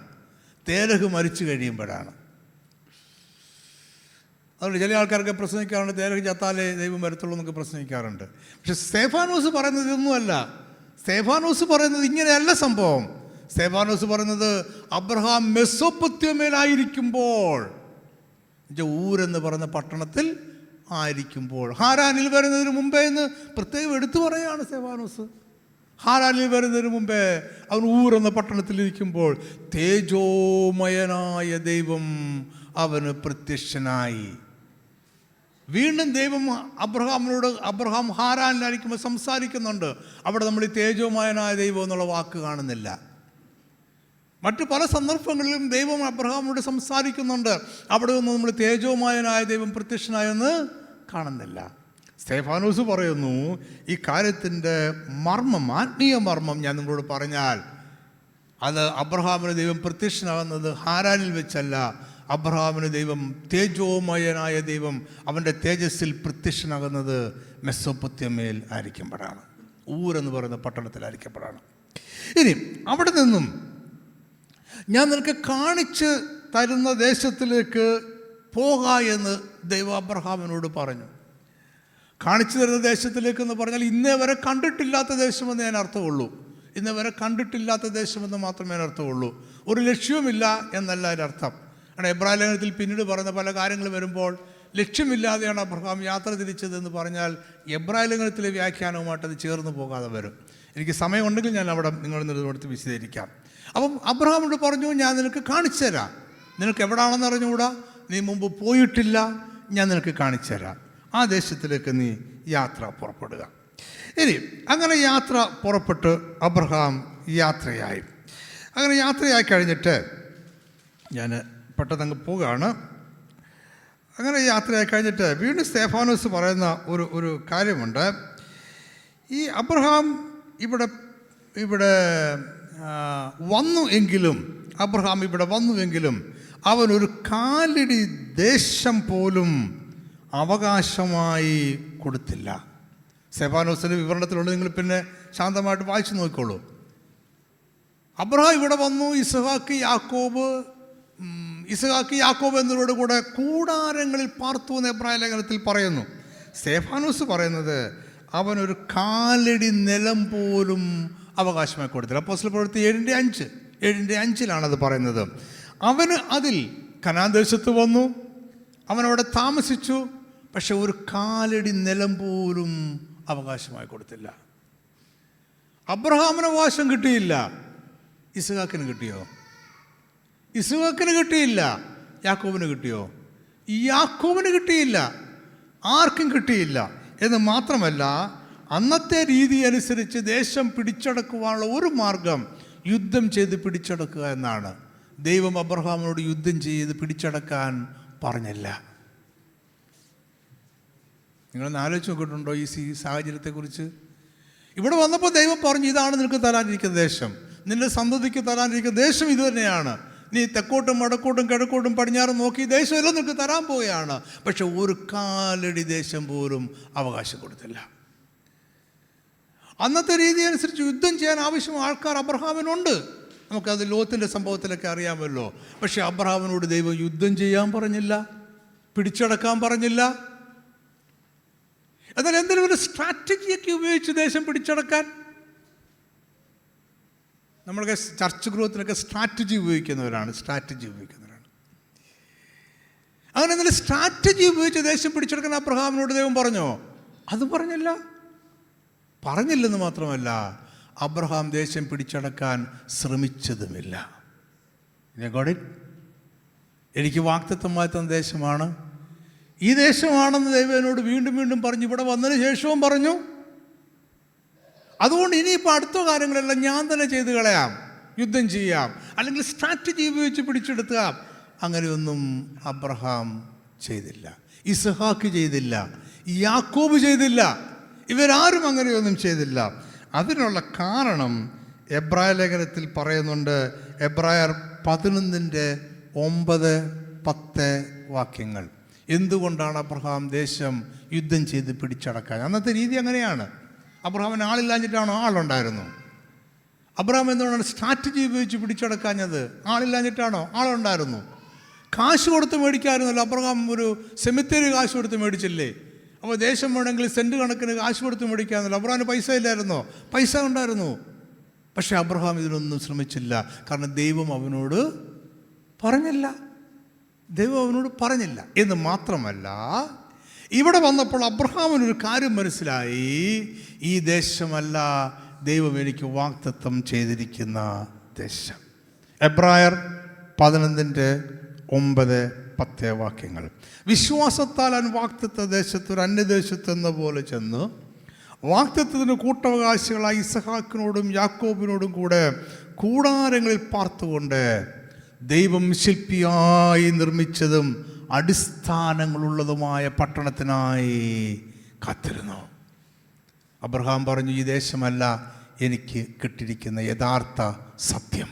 തേരഹ് മരിച്ചു കഴിയുമ്പോഴാണ്. അതുകൊണ്ട് ചില ആൾക്കാർക്ക് പ്രസംഗിക്കാറുണ്ട്, തേരഹ് ചത്താലേ ദൈവം വരത്തുള്ളൂ എന്നൊക്കെ പ്രസംഗിക്കാറുണ്ട്. പക്ഷെ സ്തേഫാനോസ് പറയുന്നത് ഇതൊന്നുമല്ല. സ്തേഫാനോസ് പറയുന്നത് ഇങ്ങനെയല്ല സംഭവം. സ്തേഫാനോസ് പറയുന്നത് അബ്രഹാം മെസൊപ്പൊത്താമ്യയിലായിരിക്കുമ്പോൾ, ഊരെന്ന് പറയുന്ന പട്ടണത്തിൽ ആയിരിക്കുമ്പോൾ, ഹാരാനിൽ വരുന്നതിന് മുമ്പേ എന്ന് പ്രത്യേകം എടുത്തു പറയുകയാണ് സ്തെഫാനോസ്. ഹാരാനിൽ വരുന്നതിന് മുമ്പേ അവൻ ഊർ എന്ന പട്ടണത്തിലിരിക്കുമ്പോൾ തേജോമയനായ ദൈവം അവന് പ്രത്യക്ഷനായി. വീണ്ടും ദൈവം അബ്രഹാം ഹാരാനിലായിരിക്കുമ്പോൾ സംസാരിക്കുന്നുണ്ട്. അവിടെ നമ്മൾ ഈ തേജോമയനായ ദൈവം എന്നുള്ള വാക്ക് കാണുന്നില്ല. മറ്റു പല സന്ദർഭങ്ങളിലും ദൈവം അബ്രഹാമിനോട് സംസാരിക്കുന്നുണ്ട്. അവിടെ ഒന്നും നമ്മൾ തേജോമയനായ ദൈവം പ്രത്യക്ഷനായെന്ന് കാണുന്നില്ല. സ്തെഫാനോസ് പറയുന്നു, ഈ കാര്യത്തിൻ്റെ മർമ്മം, ആത്മീയ മർമ്മം ഞാൻ നിങ്ങളോട് പറഞ്ഞാൽ, അത് അബ്രഹാമിന് ദൈവം പ്രത്യക്ഷനാകുന്നത് ഹാരാനിൽ വെച്ചല്ല. അബ്രഹാമിന് ദൈവം തേജോമയനായ ദൈവം അവൻ്റെ തേജസ്സിൽ പ്രത്യക്ഷനാകുന്നത് മെസ്സൊപ്പൊത്താമ്യയിൽ ആയിരിക്കുമ്പോഴാണ്, ഊരെന്ന് പറയുന്ന പട്ടണത്തിലായിരിക്കുമ്പോഴാണ്. ഇനി അവിടെ നിന്നും ഞാൻ നിനക്ക് കാണിച്ച് തരുന്ന ദേശത്തിലേക്ക് പോക എന്ന് ദൈവം അബ്രഹാമിനോട് പറഞ്ഞു. കാണിച്ചു തരുന്ന ദേശത്തിലേക്ക് എന്ന് പറഞ്ഞാൽ ഇന്നേ വരെ കണ്ടിട്ടില്ലാത്ത ദേശമെന്ന് ഞാൻ അർത്ഥമുള്ളൂ. ഇന്നേ വരെ കണ്ടിട്ടില്ലാത്ത ദേശമെന്ന് മാത്രമേ ഞാൻ അർത്ഥമുള്ളൂ. ഒരു ലക്ഷ്യവുമില്ല എന്നല്ല അതിനർത്ഥം. കാരണം എബ്രായ ലേഖനത്തിൽ പിന്നീട് പറയുന്ന പല കാര്യങ്ങൾ വരുമ്പോൾ ലക്ഷ്യമില്ലാതെയാണ് അബ്രഹാം യാത്ര തിരിച്ചതെന്ന് പറഞ്ഞാൽ എബ്രായ ലേഖനത്തിലെ വ്യാഖ്യാനവുമായിട്ട് അത് ചേർന്ന് പോകാതെ വരും. എനിക്ക് സമയമുണ്ടെങ്കിൽ ഞാൻ അവിടെ നിങ്ങളിൽ നിന്നെടുത്ത് വിശദീകരിക്കാം. അപ്പം അബ്രഹാമിനോട് പറഞ്ഞു, ഞാൻ നിനക്ക് കാണിച്ചു തരാം. നിനക്ക് എവിടാണെന്ന് അറിഞ്ഞുകൂടാ, നീ മുമ്പ് പോയിട്ടില്ല, ഞാൻ നിനക്ക് കാണിച്ചു തരാം. ആ ദേശത്തിലേക്ക് നീ യാത്ര പുറപ്പെടുക. ഇനി അങ്ങനെ യാത്ര പുറപ്പെട്ട് അബ്രഹാം യാത്രയായി. അങ്ങനെ യാത്രയായി കഴിഞ്ഞിട്ട് ഞാൻ പെട്ടെന്ന് പോവുകയാണ്. അങ്ങനെ യാത്രയായി കഴിഞ്ഞിട്ട് വീണ്ടും സ്തെഫാനോസ് പറയുന്ന ഒരു കാര്യമുണ്ട്. ഈ അബ്രഹാം ഇവിടെ വന്നു എങ്കിലും അവനൊരു കാലടി ദേശം പോലും അവകാശമായി കൊടുത്തില്ല. സ്തെഫാനോസിൻ്റെ വിവരണത്തിലുള്ള നിങ്ങൾ പിന്നെ ശാന്തമായിട്ട് വായിച്ചു നോക്കിക്കോളൂ. അബ്രഹാം ഇവിടെ വന്നു, ഇസ്ഹാക്ക് യാക്കോബ് എന്നിവരോട് കൂടെ കൂടാരങ്ങളിൽ പാർത്തു എന്ന് എബ്രായ ലേഖനത്തിൽ പറയുന്നു. സ്തെഫാനോസ് പറയുന്നത് അവനൊരു കാലടി നിലം പോലും അവകാശമായി കൊടുത്തില്ല. അപ്പോസ്തല പ്രവൃത്തി 7:5 പറയുന്നത്. അവന് അതിൽ കനാൻ ദേശത്ത് വന്നു, അവനവിടെ താമസിച്ചു, പക്ഷെ ഒരു കാലടി നിലം പോലും അവകാശമായി കൊടുത്തില്ല. അബ്രഹാമിന് അവകാശം കിട്ടിയില്ല, ഇസ്ഹാക്കിന് കിട്ടിയോ? ഇസ്ഹാക്കിന് കിട്ടിയില്ല. യാക്കോബിന് കിട്ടിയോ? യാക്കോബിന് കിട്ടിയില്ല. ആർക്കും കിട്ടിയില്ല. എന്ന് മാത്രമല്ല, അന്നത്തെ രീതി അനുസരിച്ച് ദേശം പിടിച്ചടക്കുവാനുള്ള ഒരു മാർഗം യുദ്ധം ചെയ്ത് പിടിച്ചടക്കുക എന്നാണ്. ദൈവം അബ്രഹാമിനോട് യുദ്ധം ചെയ്ത് പിടിച്ചടക്കാൻ പറഞ്ഞില്ല. നിങ്ങളൊന്ന് ആലോചിച്ച് നോക്കിയിട്ടുണ്ടോ ഈ സാഹചര്യത്തെക്കുറിച്ച്? ഇവിടെ വന്നപ്പോൾ ദൈവം പറഞ്ഞു, ഇതാണ് നിനക്ക് തരാനിരിക്കുന്ന ദേശം, നിന്റെ സന്തതിക്ക് തരാനിരിക്കുന്ന ദേശം ഇത് തന്നെയാണ്. നീ തെക്കോട്ടും വടക്കോട്ടും കിഴക്കോട്ടും പടിഞ്ഞാറും നോക്കി ദേശം എല്ലാം നിനക്ക് തരാൻ പോവുകയാണ്. പക്ഷെ ഒരു കാലടി ദേശം പോലും അവകാശം കൊടുത്തില്ല. അന്നത്തെ രീതി അനുസരിച്ച് യുദ്ധം ചെയ്യാൻ ആവശ്യമായ ആൾക്കാർ അബ്രഹാമിനുണ്ട്. നമുക്കത് ലോത്തിൻ്റെ സംഭവത്തിലൊക്കെ അറിയാമല്ലോ. പക്ഷെ അബ്രഹാമിനോട് ദൈവം യുദ്ധം ചെയ്യാൻ പറഞ്ഞില്ല, പിടിച്ചടക്കാൻ പറഞ്ഞില്ല. എന്നാൽ എന്തെങ്കിലും ഒരു സ്ട്രാറ്റജിയൊക്കെ ഉപയോഗിച്ച് ദേശം പിടിച്ചടക്കാൻ, നമ്മളൊക്കെ ചർച്ച് ഗ്രൂപ്പിനൊക്കെ സ്ട്രാറ്റജി ഉപയോഗിക്കുന്നവരാണ്. അങ്ങനെ എന്തെങ്കിലും സ്ട്രാറ്റജി ഉപയോഗിച്ച് ദേശം പിടിച്ചെടുക്കാൻ അബ്രഹാമിനോട് ദൈവം പറഞ്ഞോ? അത് പറഞ്ഞില്ലെന്ന് മാത്രമല്ല, അബ്രഹാം ദേശം പിടിച്ചടക്കാൻ ശ്രമിച്ചതുമില്ല. എനിക്ക് വാഗ്ദത്തമായി തന്ന ദേശമാണ്, ഈ ദേശമാണെന്ന് ദൈവം എന്നോട് വീണ്ടും വീണ്ടും പറഞ്ഞു. ഇവിടെ വന്നതിന് ശേഷവും പറഞ്ഞു. അതുകൊണ്ട് ഇനിയിപ്പോൾ അടുത്ത കാര്യങ്ങളെല്ലാം ഞാൻ തന്നെ ചെയ്ത് കളയാം, യുദ്ധം ചെയ്യാം, അല്ലെങ്കിൽ സ്ട്രാറ്റജി ഉപയോഗിച്ച് പിടിച്ചെടുക്കുക. അങ്ങനെയൊന്നും അബ്രഹാം ചെയ്തില്ല, ഇസ്ഹാക്ക് ചെയ്തില്ല, യാക്കോബ് ചെയ്തില്ല, ഇവരാരും അങ്ങനെയൊന്നും ചെയ്തില്ല. അതിനുള്ള കാരണം എബ്രായ ലേഖനത്തിൽ പറയുന്നുണ്ട്. എബ്രായർ 11:9-10 വാക്യങ്ങൾ. എന്തുകൊണ്ടാണ് അബ്രഹാം ദേശം യുദ്ധം ചെയ്ത് പിടിച്ചടക്കാൻ? അന്നത്തെ രീതി അങ്ങനെയാണ്. അബ്രഹാമിന് ആളില്ലാഞ്ഞിട്ടാണോ? ആളുണ്ടായിരുന്നു. അബ്രഹാം എന്തുകൊണ്ടാണ് സ്ട്രാറ്റജി ഉപയോഗിച്ച് പിടിച്ചടക്കാഞ്ഞത്? ആളില്ലാഞ്ഞിട്ടാണോ? ആളുണ്ടായിരുന്നു. കാശ് കൊടുത്ത് മേടിക്കാമായിരുന്നല്ലോ. അബ്രഹാം ഒരു സെമിത്തേരി കാശ് കൊടുത്ത് മേടിച്ചില്ലേ? അപ്പോൾ ദേശം വേണമെങ്കിൽ സെൻറ്റ് കണക്കിന് കാശ് കൊടുത്ത് മേടിക്കാമെന്നല്ലോ. അബ്രഹാമിന് പൈസ ഇല്ലായിരുന്നോ? പൈസ ഉണ്ടായിരുന്നു. പക്ഷേ അബ്രഹാം ഇതിനൊന്നും ശ്രമിച്ചില്ല. കാരണം ദൈവം അവനോട് പറഞ്ഞില്ല എന്ന് മാത്രമല്ല, ഇവിടെ വന്നപ്പോൾ അബ്രഹാമിനൊരു കാര്യം മനസ്സിലായി, ഈ ദേശമല്ല ദൈവം എനിക്ക് വാഗ്ദത്തം ചെയ്തിരിക്കുന്ന ദേശം. എബ്രായർ 11:9-10 വാക്യങ്ങൾ. വിശ്വാസത്താൽ വാഗ്ദത്ത ദേശത്ത് ഒരു അന്യദേശത്തെന്ന പോലെ ചെന്ന് വാഗ്ദത്തത്തിന് കൂട്ടവകാശികളായി ഇസഹാക്കിനോടും യാക്കോബിനോടും കൂടെ കൂടാരങ്ങളിൽ പാർത്തുകൊണ്ട് ദൈവം ശില്പിയായി നിർമ്മിച്ചതും അടിസ്ഥാനങ്ങളുള്ളതുമായ പട്ടണത്തിനായി കാത്തിരുന്നു. അബ്രഹാം പറഞ്ഞു, ഈ ദേശമല്ല എനിക്ക് കിട്ടിയിരിക്കുന്ന യഥാർത്ഥ സത്യം.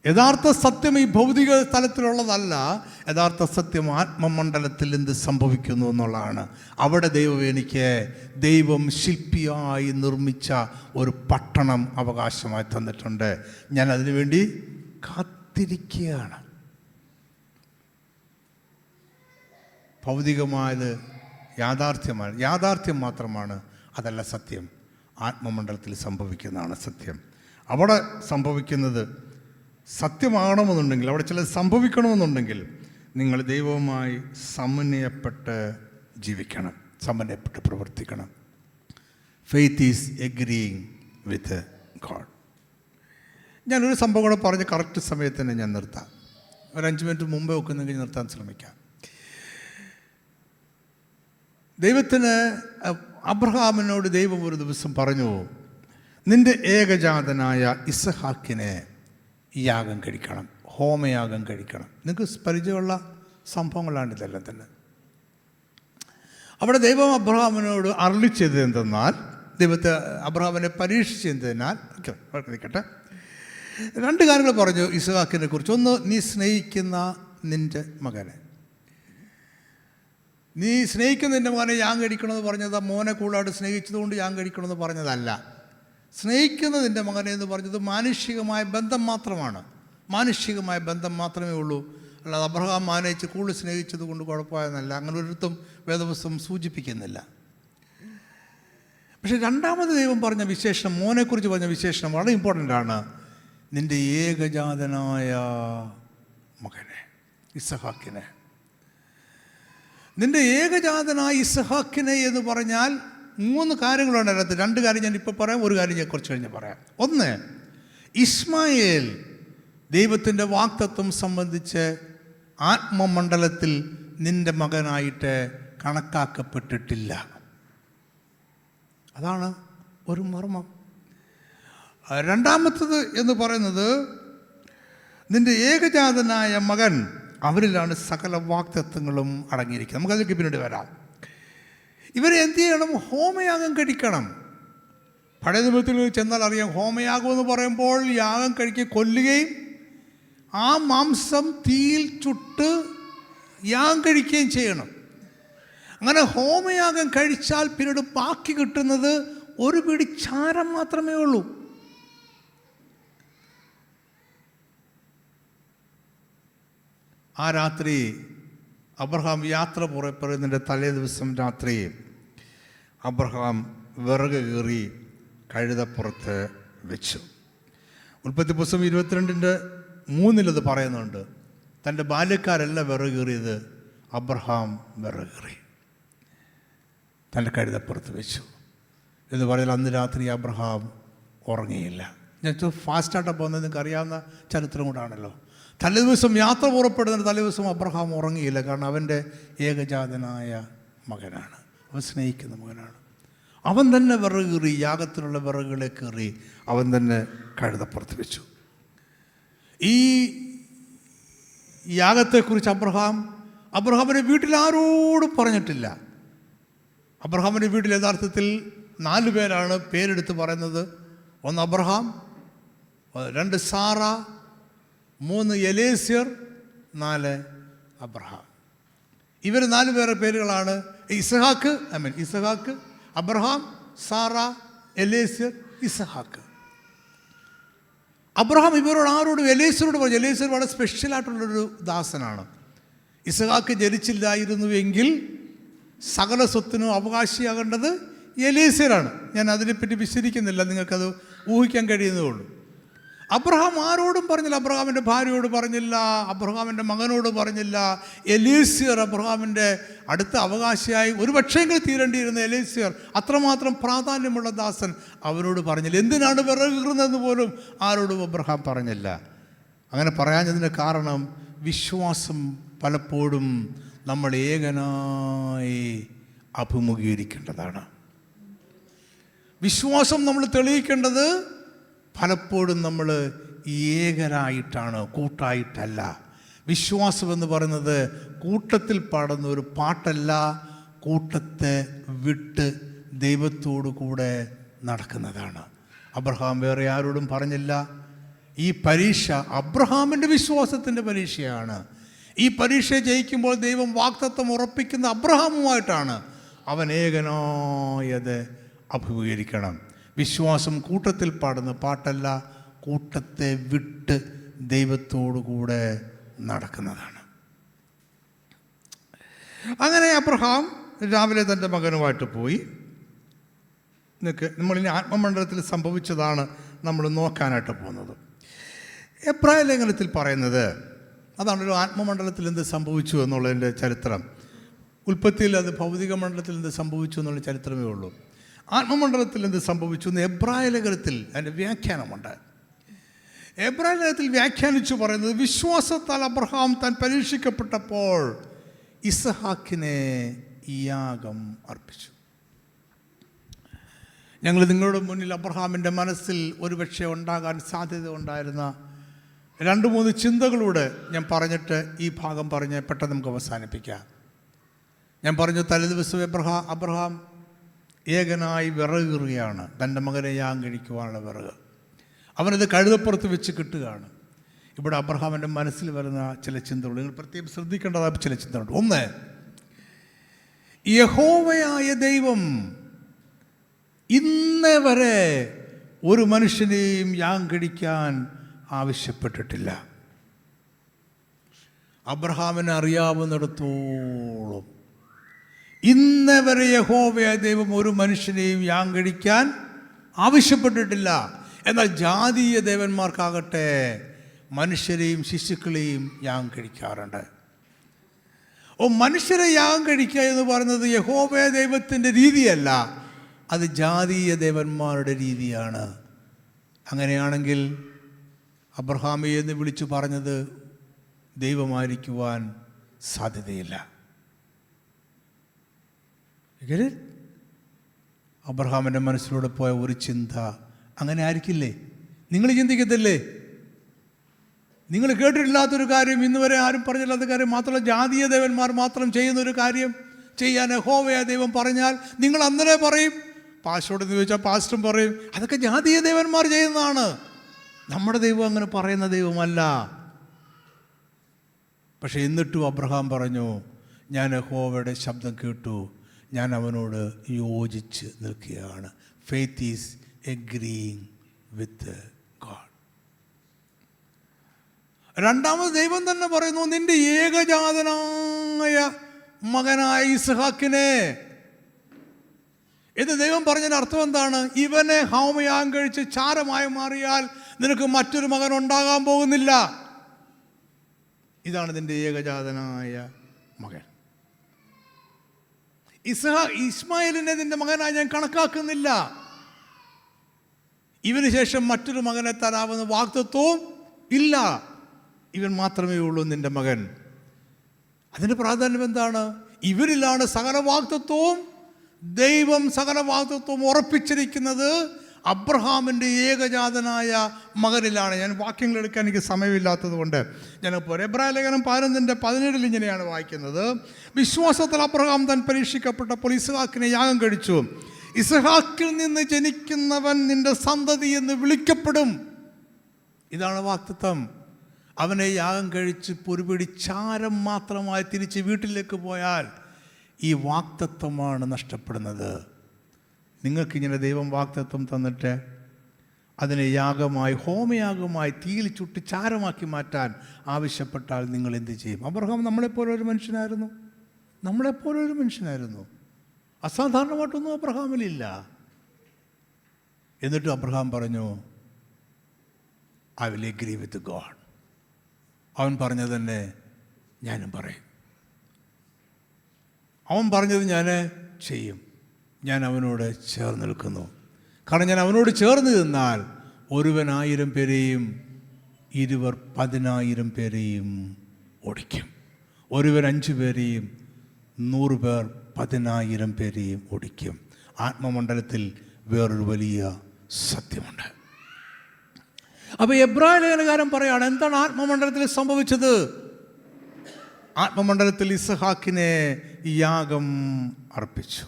യഥാർത്ഥ സത്യം ഈ ഭൗതിക തലത്തിലുള്ളതല്ല. യഥാർത്ഥ സത്യം ആത്മമണ്ഡലത്തിൽ എന്ത് സംഭവിക്കുന്നു എന്നുള്ളതാണ്. അവിടെ ദൈവം ശില്പിയായി നിർമ്മിച്ച ഒരു പട്ടണം അവകാശമായി തന്നിട്ടുണ്ട്. ഞാൻ അതിനുവേണ്ടി കാത്തിരിക്കുകയാണ്. ഭൗതികമായത് യാഥാർത്ഥ്യം മാത്രമാണ്, അതല്ല സത്യം. ആത്മമണ്ഡലത്തിൽ സംഭവിക്കുന്നതാണ് സത്യം. അവിടെ സംഭവിക്കുന്നത് സത്യമാകണമെന്നുണ്ടെങ്കിൽ, അവിടെ ചിലത് സംഭവിക്കണമെന്നുണ്ടെങ്കിൽ നിങ്ങൾ ദൈവവുമായി സമന്വയപ്പെട്ട് ജീവിക്കണം, സമന്വയപ്പെട്ട് പ്രവർത്തിക്കണം. Faith is agreeing with God. ഞാനൊരു സംഭവം കൂടെ പറഞ്ഞ് കറക്റ്റ് സമയത്ത് തന്നെ ഞാൻ നിർത്താം. ഒരു 5 മിനിറ്റ് മുമ്പേ വെക്കുന്നെങ്കിൽ നിർത്താൻ ശ്രമിക്കാം. അബ്രഹാമിനോട് ദൈവം ഒരു ദിവസം പറഞ്ഞു, നിന്റെ ഏകജാതനായ ഇസഹാക്കിനെ യാഗം കഴിക്കണം, ഹോമയാഗം കഴിക്കണം. നിങ്ങൾക്ക് പരിചയമുള്ള സംഭവങ്ങളാണ് ഇതെല്ലാം തന്നെ. അവിടെ ദൈവം അബ്രഹാമിനോട് അരുളി ചെയ്തത് എന്തെന്നാൽ, അബ്രഹാമിനെ പരീക്ഷിച്ചെന്നാൽ, നിൽക്കട്ടെ, 2 കാര്യങ്ങൾ പറഞ്ഞു ഇസഹാക്കിനെ കുറിച്ച്. ഒന്ന്, നീ സ്നേഹിക്കുന്ന നിൻ്റെ മകനെ, നീ സ്നേഹിക്കുന്ന നിൻ്റെ മകനെ യാഗം കഴിക്കണമെന്ന് പറഞ്ഞത് മോനെ കൂടുതലായിട്ട് സ്നേഹിച്ചതുകൊണ്ട് യാഗം കഴിക്കണമെന്ന് പറഞ്ഞതല്ല. സ്നേഹിക്കുന്ന നിൻ്റെ മകനെ എന്ന് പറഞ്ഞത് മാനുഷികമായ ബന്ധം മാത്രമാണ്. മാനുഷികമായ ബന്ധം മാത്രമേ ഉള്ളൂ. അല്ലാതെ അബ്രഹാം മാനയിച്ച് കൂടുതൽ സ്നേഹിച്ചത് കൊണ്ട് കുഴപ്പമായെന്നല്ല. അങ്ങനെ ഒരിടത്തും വേദപുസ്തകം സൂചിപ്പിക്കുന്നില്ല. പക്ഷെ രണ്ടാമത് ദൈവം പറഞ്ഞ വിശേഷണം, മോനെക്കുറിച്ച് പറഞ്ഞ വിശേഷണം വളരെ ഇമ്പോർട്ടൻ്റ് ആണ്. നിൻ്റെ ഏകജാതനായ മകനെ ഇസഹാക്കിനെ. നിൻ്റെ ഏകജാതനായ ഇസഹാക്കിനെ എന്ന് പറഞ്ഞാൽ 3 കാര്യങ്ങളുണ്ട് അതിനകത്ത്. 2 കാര്യം ഞാൻ ഇപ്പോൾ പറയാം, ഒരു കാര്യം ഞാൻ കുറച്ച് കഴിഞ്ഞ് പറയാം. ഒന്ന്, ഇസ്മായേൽ ദൈവത്തിൻ്റെ വാഗ്ദത്തം സംബന്ധിച്ച് ആത്മമണ്ഡലത്തിൽ നിൻ്റെ മകനായിട്ട് കണക്കാക്കപ്പെട്ടിട്ടില്ല. അതാണ് ഒരു മർമ്മം. രണ്ടാമത്തത് എന്ന് പറയുന്നത്, നിൻ്റെ ഏകജാതനായ മകൻ, അവരിലാണ് സകല വാഗ്ദത്തങ്ങളും അടങ്ങിയിരിക്കുന്നത്. നമുക്കതിലേക്ക് പിന്നീട് വരാം. ഇവരെ എന്ത് ചെയ്യണം? ഹോമയാഗം കഴിക്കണം. പഴയ നിയമത്തിൽ ചെന്നാൽ അറിയാം, ഹോമയാഗം എന്ന് പറയുമ്പോൾ യാഗം കൊല്ലുകയും ആ മാംസം തീയിൽ ചുട്ട് യാഗം കഴിക്കുകയും ചെയ്യണം. അങ്ങനെ ഹോമയാഗം കഴിച്ചാൽ പിന്നീട് ബാക്കി കിട്ടുന്നത് ഒരു പിടി ചാരം മാത്രമേ ഉള്ളൂ. ആ രാത്രി അബ്രഹാം യാത്ര പുറപ്പെടുന്നതിൻ്റെ തലേ ദിവസം രാത്രി അബ്രഹാം വിറക് കീറി കഴുതപ്പുറത്ത് വെച്ചു. ഉൽപ്പത്തി പുസ്തകം 22:3 പറയുന്നുണ്ട്, തൻ്റെ ബാല്യക്കാരല്ല വിറക് കീറിയത്, അബ്രഹാം വിറക് കീറി തൻ്റെ കഴുതപ്പുറത്ത് വെച്ചു എന്ന് പറഞ്ഞാൽ അന്ന് രാത്രി അബ്രഹാം ഉറങ്ങിയില്ല. ഞാൻ ഫാസ്റ്റായിട്ടാണ് പോകുന്നത്, നിങ്ങൾക്ക് അറിയാവുന്ന ചരിത്രം കൂടാണല്ലോ. തലേദിവസം യാത്ര പുറപ്പെടുന്നതിന് തലേദിവസം അബ്രഹാം ഉറങ്ങിയില്ല. കാരണം അവൻ്റെ ഏകജാതനായ മകനാണ്, അവൻ സ്നേഹിക്കുന്ന മകനാണ്. അവൻ തന്നെ വിറക് കീറി, യാഗത്തിനുള്ള വിറകുകളെ കീറി അവൻ തന്നെ കഴുതപ്പുറത്ത് വെച്ചു. ഈ യാഗത്തെക്കുറിച്ച് അബ്രഹാമിൻ്റെ വീട്ടിൽ ആരോടും പറഞ്ഞിട്ടില്ല. അബ്രഹാമിൻ്റെ വീട്ടിൽ യഥാർത്ഥത്തിൽ 4 പേരാണ് പേരെടുത്ത് പറയുന്നത്. 1 അബ്രഹാം, 2 സാറ, 3 എലേസ്യർ, 4 അബ്രഹാം. ഇവർ 4 പേരുടെ പേരുകളാണ് ഇസഹാക്ക്, അബ്രഹാം, സാറ, എലേസ്യർ, ഇസഹാക്ക്. അബ്രഹാം ഇവരോട് ആരോടും എലേസ്യരോട് പറഞ്ഞു. എലേസ്യർ വളരെ സ്പെഷ്യലായിട്ടുള്ളൊരു ദാസനാണ്. ഇസഹാക്ക് ജനിച്ചില്ലായിരുന്നുവെങ്കിൽ സകല സ്വത്തിനും അബ്രഹാം ആരോടും പറഞ്ഞില്ല. അബ്രഹാമിൻ്റെ ഭാര്യയോട് പറഞ്ഞില്ല, അബ്രഹാമിൻ്റെ മകനോട് പറഞ്ഞില്ല. എലീസിയർ അബ്രഹാമിൻ്റെ അടുത്ത അവകാശിയായി ഒരു പക്ഷേങ്കിൽ തീരേണ്ടിയിരുന്ന എലീസിയർ, അത്രമാത്രം പ്രാധാന്യമുള്ള ദാസൻ, അവരോട് പറഞ്ഞില്ല. എന്തിനാണ് വിറകുന്നതെന്ന് പോലും ആരോടും അബ്രഹാം പറഞ്ഞില്ല. അങ്ങനെ പറയാഞ്ഞതിന് കാരണം വിശ്വാസം പലപ്പോഴും നമ്മൾ ഏകനായി അഭിമുഖീകരിക്കേണ്ടതാണ്. വിശ്വാസം നമ്മൾ തെളിയിക്കേണ്ടത് പലപ്പോഴും നമ്മൾ ഏകരായിട്ടാണ്, കൂട്ടായിട്ടല്ല. വിശ്വാസം എന്ന് പറയുന്നത് കൂട്ടത്തിൽ പാടുന്ന ഒരു പാട്ടല്ല, കൂട്ടത്തെ വിട്ട് ദൈവത്തോടു കൂടെ നടക്കുന്നതാണ്. അബ്രഹാം വേറെ ആരോടും പറഞ്ഞില്ല. ഈ പരീക്ഷ അബ്രഹാമിൻ്റെ വിശ്വാസത്തിൻ്റെ പരീക്ഷയാണ്. ഈ പരീക്ഷ ജയിക്കുമ്പോൾ ദൈവം വാഗ്ദത്തം ഉറപ്പിക്കുന്ന അബ്രഹാമുമായിട്ടാണ്. അവൻ ഏകനായത് അഭിമുഖീകരിക്കണം. വിശ്വാസം കൂട്ടത്തിൽ പാടുന്ന പാട്ടല്ല, കൂട്ടത്തെ വിട്ട് ദൈവത്തോടു കൂടെ നടക്കുന്നതാണ്. അങ്ങനെ അബ്രഹാം രാവിലെ തൻ്റെ മകനുമായിട്ട് പോയി. നമ്മളിനി ആത്മമണ്ഡലത്തിൽ സംഭവിച്ചതാണ് നമ്മൾ നോക്കാനായിട്ട് പോകുന്നത്. എബ്രായ ലേഖനത്തിൽ പറയുന്നത് അതാണൊരു ആത്മമണ്ഡലത്തിൽ എന്ത് സംഭവിച്ചു എന്നുള്ളതിൻ്റെ ചരിത്രം. ഉൽപ്പത്തിയിൽ അത് ഭൗതിക മണ്ഡലത്തിൽ എന്ത് സംഭവിച്ചു എന്നുള്ള ചരിത്രമേ ഉള്ളൂ. ആത്മമണ്ഡലത്തിൽ എന്ത് സംഭവിച്ചു എന്ന് എബ്രായ ലേഖനത്തിൽ അതിൻ്റെ വ്യാഖ്യാനമുണ്ട്. എബ്രായ ലേഖനത്തിൽ വ്യാഖ്യാനിച്ചു പറയുന്നത്, വിശ്വാസത്താൽ അബ്രഹാം താൻ പരീക്ഷിക്കപ്പെട്ടപ്പോൾ ഇസഹാക്കിനെ യാഗം അർപ്പിച്ചു. ഞങ്ങൾ നിങ്ങളുടെ മുന്നിൽ അബ്രഹാമിൻ്റെ മനസ്സിൽ ഒരുപക്ഷെ ഉണ്ടാകാൻ സാധ്യത ഉണ്ടായിരുന്ന 2-3 ചിന്തകളൂടെ ഞാൻ പറഞ്ഞിട്ട് ഈ ഭാഗം പറഞ്ഞ് പെട്ടെന്ന് നമുക്ക് അവസാനിപ്പിക്കാം. ഞാൻ പറഞ്ഞു, തലേദിവസം അബ്രഹാം ഏകനായി വിറകുകയാണ്, തൻ്റെ മകനെ യാഗം കഴിക്കുവാനുള്ള വിറക്. അവനത് കഴുതപ്പുറത്ത് വെച്ച് കിട്ടുകയാണ്. ഇവിടെ അബ്രഹാമിൻ്റെ മനസ്സിൽ വരുന്ന ചില ചിന്തകൾ നിങ്ങൾ പ്രത്യേകം ശ്രദ്ധിക്കേണ്ടതായ ചില ചിന്തകളുണ്ട്. ഒന്ന്, യഹോവയായ ദൈവം ഇന്നേ വരെ ഒരു മനുഷ്യനെയും യാഗം കഴിക്കാൻ ആവശ്യപ്പെട്ടിട്ടില്ല. അബ്രഹാമിനെ അറിയാവുന്നിടത്തോളം ഇന്നേ വരെ യഹോവയായ ദൈവം ഒരു മനുഷ്യനെയും യാഗം കഴിക്കാൻ ആവശ്യപ്പെട്ടിട്ടില്ല. എന്നാൽ ജാതീയ ദേവന്മാർക്കാകട്ടെ മനുഷ്യരെയും ശിശുക്കളെയും യാഗം കഴിക്കാറുണ്ട്. മനുഷ്യരെ യാഗം കഴിക്കുക എന്ന് പറയുന്നത് യഹോവയായ ദൈവത്തിൻ്റെ രീതിയല്ല, അത് ജാതീയ ദേവന്മാരുടെ രീതിയാണ്. അങ്ങനെയാണെങ്കിൽ അബ്രഹാമെ എന്ന് വിളിച്ചു പറഞ്ഞത് ദൈവമായിരിക്കുവാൻ സാധ്യതയില്ല. അബ്രഹാമിൻ്റെ മനസ്സിലൂടെ പോയ ഒരു ചിന്ത അങ്ങനെ ആയിരിക്കില്ലേ? നിങ്ങൾ ചിന്തിക്കത്തില്ലേ? നിങ്ങൾ കേട്ടിട്ടില്ലാത്തൊരു കാര്യം, ഇന്ന് വരെ ആരും പറഞ്ഞില്ലാത്ത കാര്യം, മാത്രമല്ല ജാതീയ ദേവന്മാർ മാത്രം ചെയ്യുന്നൊരു കാര്യം ചെയ്യാൻ യഹോവയായ ദൈവം പറഞ്ഞാൽ നിങ്ങൾ അന്നേരം പറയും. പാസ്റ്ററോട് ചോദിച്ചാൽ പാസ്റ്ററും പറയും അതൊക്കെ ജാതീയ ദേവന്മാർ ചെയ്യുന്നതാണ്, നമ്മുടെ ദൈവം അങ്ങനെ പറയുന്ന ദൈവമല്ല. പക്ഷെ എന്നിട്ടും അബ്രഹാം പറഞ്ഞു, ഞാൻ യഹോവയുടെ ശബ്ദം കേട്ടു, ഞാൻ അവനോട് യോജിച്ച് നിൽക്കുകയാണ്. Faith is agreeing with God. രണ്ടാമത് ദൈവം തന്നെ പറയുന്നു, നിന്റെ ഏകജാതനായ മകനായ ഇസ്ഹാക്കിനെ എന്ന് ദൈവം പറഞ്ഞതിന് അർത്ഥം എന്താണ്? ഇവനെ ഹോമയാഗം കഴിച്ച് ചാരമായി മാറിയാൽ നിനക്ക് മറ്റൊരു മകൻ ഉണ്ടാകാൻ പോകുന്നില്ല. ഇതാണ് നിന്റെ ഏകജാതനായ മകൻ. ഇസ്മായിലിനെ നിന്റെ മകനായി ഞാൻ കണക്കാക്കുന്നില്ല. ഇവന് ശേഷം മറ്റൊരു മകനെ തരാവുന്ന വാഗ്ദത്വവും ഇല്ല. ഇവൻ മാത്രമേ ഉള്ളൂ നിന്റെ മകൻ. അതിൻ്റെ പ്രാധാന്യം എന്താണ്? ഇവരിലാണ് സകല വാഗ്ദത്വവും. ദൈവം സകല വാഗ്ദത്വവും ഉറപ്പിച്ചിരിക്കുന്നത് അബ്രഹാമിൻ്റെ ഏകജാതനായ മകനിലാണ്. ഞാൻ വാക്യങ്ങൾ എടുക്കാൻ എനിക്ക് സമയമില്ലാത്തത് കൊണ്ട് ഞാനിപ്പോൾ എബ്രായ ലേഖനം 11:17 ഇങ്ങനെയാണ് വായിക്കുന്നത്. വിശ്വാസത്തിൽ അബ്രഹാം താൻ പരീക്ഷിക്കപ്പെട്ടപ്പോൾ ഇസ്ഹാക്കിനെ യാഗം കഴിച്ചു. ഇസ്ഹാക്കിൽ നിന്ന് ജനിക്കുന്നവൻ നിന്റെ സന്തതി എന്ന് വിളിക്കപ്പെടും. ഇതാണ് വാഗ്ദത്തം. അവനെ യാഗം കഴിച്ച് പൊരുപിടി ചാരം മാത്രമായി തിരിച്ച് വീട്ടിലേക്ക് പോയാൽ ഈ വാഗ്ദത്തമാണ് നഷ്ടപ്പെടുന്നത്. നിങ്ങൾക്കിങ്ങനെ ദൈവം വാഗ്ദത്തം തന്നിട്ട് അതിനെ യാഗമായി ഹോമയാഗമായി തീയിൽ ചുട്ട് ചാരമാക്കി മാറ്റാൻ ആവശ്യപ്പെട്ടാൽ നിങ്ങൾ എന്ത് ചെയ്യും? അബ്രഹാം നമ്മളെപ്പോലൊരു മനുഷ്യനായിരുന്നു. അസാധാരണമായിട്ടൊന്നും അബ്രഹാമിലില്ല. എന്നിട്ടും അബ്രഹാം പറഞ്ഞു, I will agree with God. അവൻ പറഞ്ഞത് തന്നെ ഞാനും പറയും. അവൻ പറഞ്ഞത് ഞാൻ ചെയ്യും. ഞാൻ അവനോട് ചേർന്ന് നിൽക്കുന്നു. കാരണം ഞാൻ അവനോട് ചേർന്ന് നിന്നാൽ ഒരുവൻ 1000 പേരെയും ഇരുവർ 10,000 പേരെയും ഓടിക്കും. ഒരുവൻ 5 പേരെയും 100 പേർ 10,000 പേരെയും ഓടിക്കും. ആത്മമണ്ഡലത്തിൽ വേറൊരു വലിയ സത്യമുണ്ട്. അപ്പോൾ എബ്രായ ലേഖനകാരൻ പറയുകയാണ്, എന്താണ് ആത്മമണ്ഡലത്തിൽ സംഭവിച്ചത്? ആത്മമണ്ഡലത്തിൽ ഇസ്ഹാക്കിനെ യാഗം അർപ്പിച്ചു.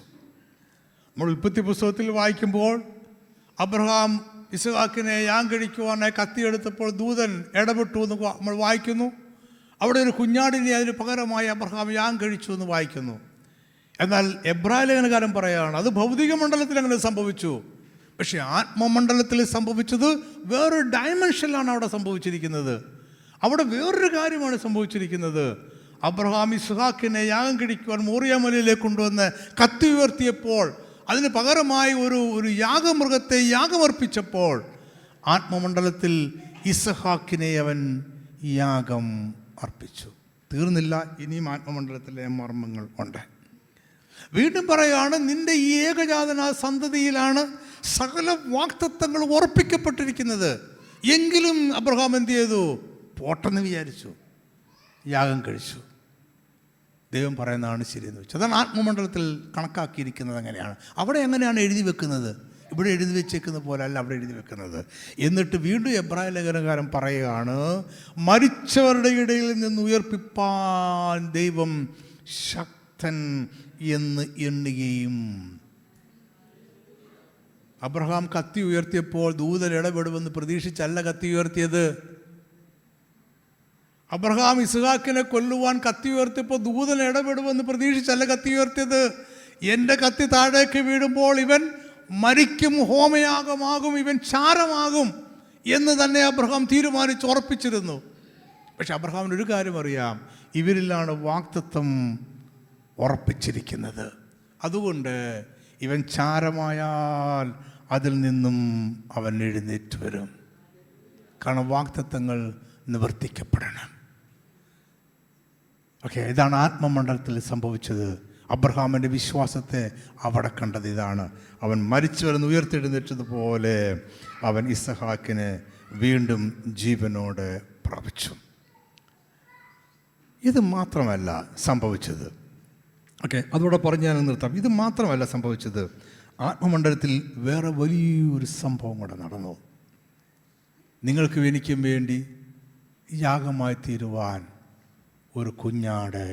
നമ്മൾ ഉൽപ്പത്തി പുസ്തകത്തിൽ വായിക്കുമ്പോൾ അബ്രഹാം ഇസ്ഹാക്കിനെ യാഗം കഴിക്കുവാനായി കത്തിയെടുത്തപ്പോൾ ദൂതൻ ഇടപെട്ടു എന്ന് നമ്മൾ വായിക്കുന്നു. അവിടെ ഒരു കുഞ്ഞാടിനെ അതിന് പകരമായി അബ്രഹാം യാഗം കഴിച്ചു എന്ന് വായിക്കുന്നു. എന്നാൽ എബ്രായ ലേഖനകാരൻ പറയുകയാണ്, അത് ഭൗതിക മണ്ഡലത്തിൽ അങ്ങനെ സംഭവിച്ചു. പക്ഷേ ആത്മമണ്ഡലത്തിൽ സംഭവിച്ചത് വേറൊരു ഡയമെൻഷനിലാണ് അവിടെ സംഭവിച്ചിരിക്കുന്നത്. അവിടെ വേറൊരു കാര്യമാണ് സംഭവിച്ചിരിക്കുന്നത്. അബ്രഹാം ഇസ്ഹാക്കിനെ യാഗം കഴിക്കുവാൻ മോറിയാമലയിലേക്ക് കൊണ്ടുവന്ന് കത്തി ഉയർത്തിയപ്പോൾ അതിന് പകരമായി ഒരു യാഗമൃഗത്തെ യാഗമർപ്പിച്ചപ്പോൾ ആത്മമണ്ഡലത്തിൽ ഇസ്ഹാക്കിനെ അവൻ യാഗം അർപ്പിച്ചു. തീർന്നില്ല, ഇനിയും ആത്മമണ്ഡലത്തിലെ മർമ്മങ്ങൾ ഉണ്ട്. വീണ്ടും പറയുകയാണ്, നിന്റെ ഈ ഏകജാതന സന്തതിയിലാണ് സകല വാഗ്ദത്തങ്ങൾ ഉറപ്പിക്കപ്പെട്ടിരിക്കുന്നത്. എങ്കിലും അബ്രഹാം എന്ത് ചെയ്തു? പോട്ടെന്ന് വിചാരിച്ചു, യാഗം കഴിച്ചു. ദൈവം പറയുന്നതാണ് ശരിയെന്ന് വെച്ചു. അതാണ് ആത്മമണ്ഡലത്തിൽ കണക്കാക്കിയിരിക്കുന്നത്. അങ്ങനെയാണ്. അവിടെ എങ്ങനെയാണ് എഴുതി വെക്കുന്നത്? ഇവിടെ എഴുതി വെച്ചേക്കുന്ന പോലെ അല്ല അവിടെ എഴുതി വെക്കുന്നത്. എന്നിട്ട് വീണ്ടും എബ്രായ ലേഖനകാരൻ പറയുകയാണ്, മരിച്ചവരുടെ ഇടയിൽ നിന്ന് ഉയർപ്പിപ്പാൻ ദൈവം ശക്തൻ എന്ന് എണ്ണുകയും. അബ്രഹാം കത്തി ഉയർത്തിയപ്പോൾ ദൂതൻ ഇടപെടുമെന്ന് പ്രതീക്ഷിച്ചല്ല കത്തി ഉയർത്തിയത്. അബ്രഹാം ഇസ്ഹാക്കിനെ കൊല്ലുവാൻ കത്തി ഉയർത്തിയപ്പോൾ ദൂതൻ ഇടപെടുമെന്ന് പ്രതീക്ഷിച്ചല്ല കത്തി ഉയർത്തിയത്. എൻ്റെ കത്തി താഴേക്ക് വീഴുമ്പോൾ ഇവൻ മരിക്കും, ഹോമയാഗമാകും, ഇവൻ ചാരമാകും എന്ന് തന്നെ അബ്രഹാം തീരുമാനിച്ച് ഉറപ്പിച്ചിരുന്നു. പക്ഷെ അബ്രഹാമിന് ഒരു കാര്യം അറിയാം, ഇവരിലാണ് വാഗ്ദത്തം ഉറപ്പിച്ചിരിക്കുന്നത്. അതുകൊണ്ട് ഇവൻ ചാരമായാൽ അതിൽ നിന്നും അവൻ എഴുന്നേറ്റ് വരും. കാരണം വാഗ്ദത്തങ്ങൾ നിവർത്തിക്കപ്പെടണം. ഓക്കെ, ഇതാണ് ആത്മമണ്ഡലത്തിൽ സംഭവിച്ചത്. അബ്രഹാമിൻ്റെ വിശ്വാസത്തെ അവിടെ കണ്ടത് ഇതാണ്. അവൻ മരിച്ചു വരുന്ന ഉയർത്തെഴുന്നേറ്റതുപോലെ അവൻ ഇസ്ഹാക്കിനെ വീണ്ടും ജീവനോട് പ്രാപിച്ചു. ഇത് മാത്രമല്ല സംഭവിച്ചത്. ഓക്കെ, അതോടെ പറഞ്ഞ് ഞാൻ നിർത്താം. ഇത് മാത്രമല്ല സംഭവിച്ചത്. ആത്മമണ്ഡലത്തിൽ വേറെ വലിയൊരു സംഭവം കൂടെ നടന്നു. നിങ്ങൾക്കും എനിക്കും വേണ്ടി യാഗമായി തീരുവാൻ ഒരു കുഞ്ഞാട്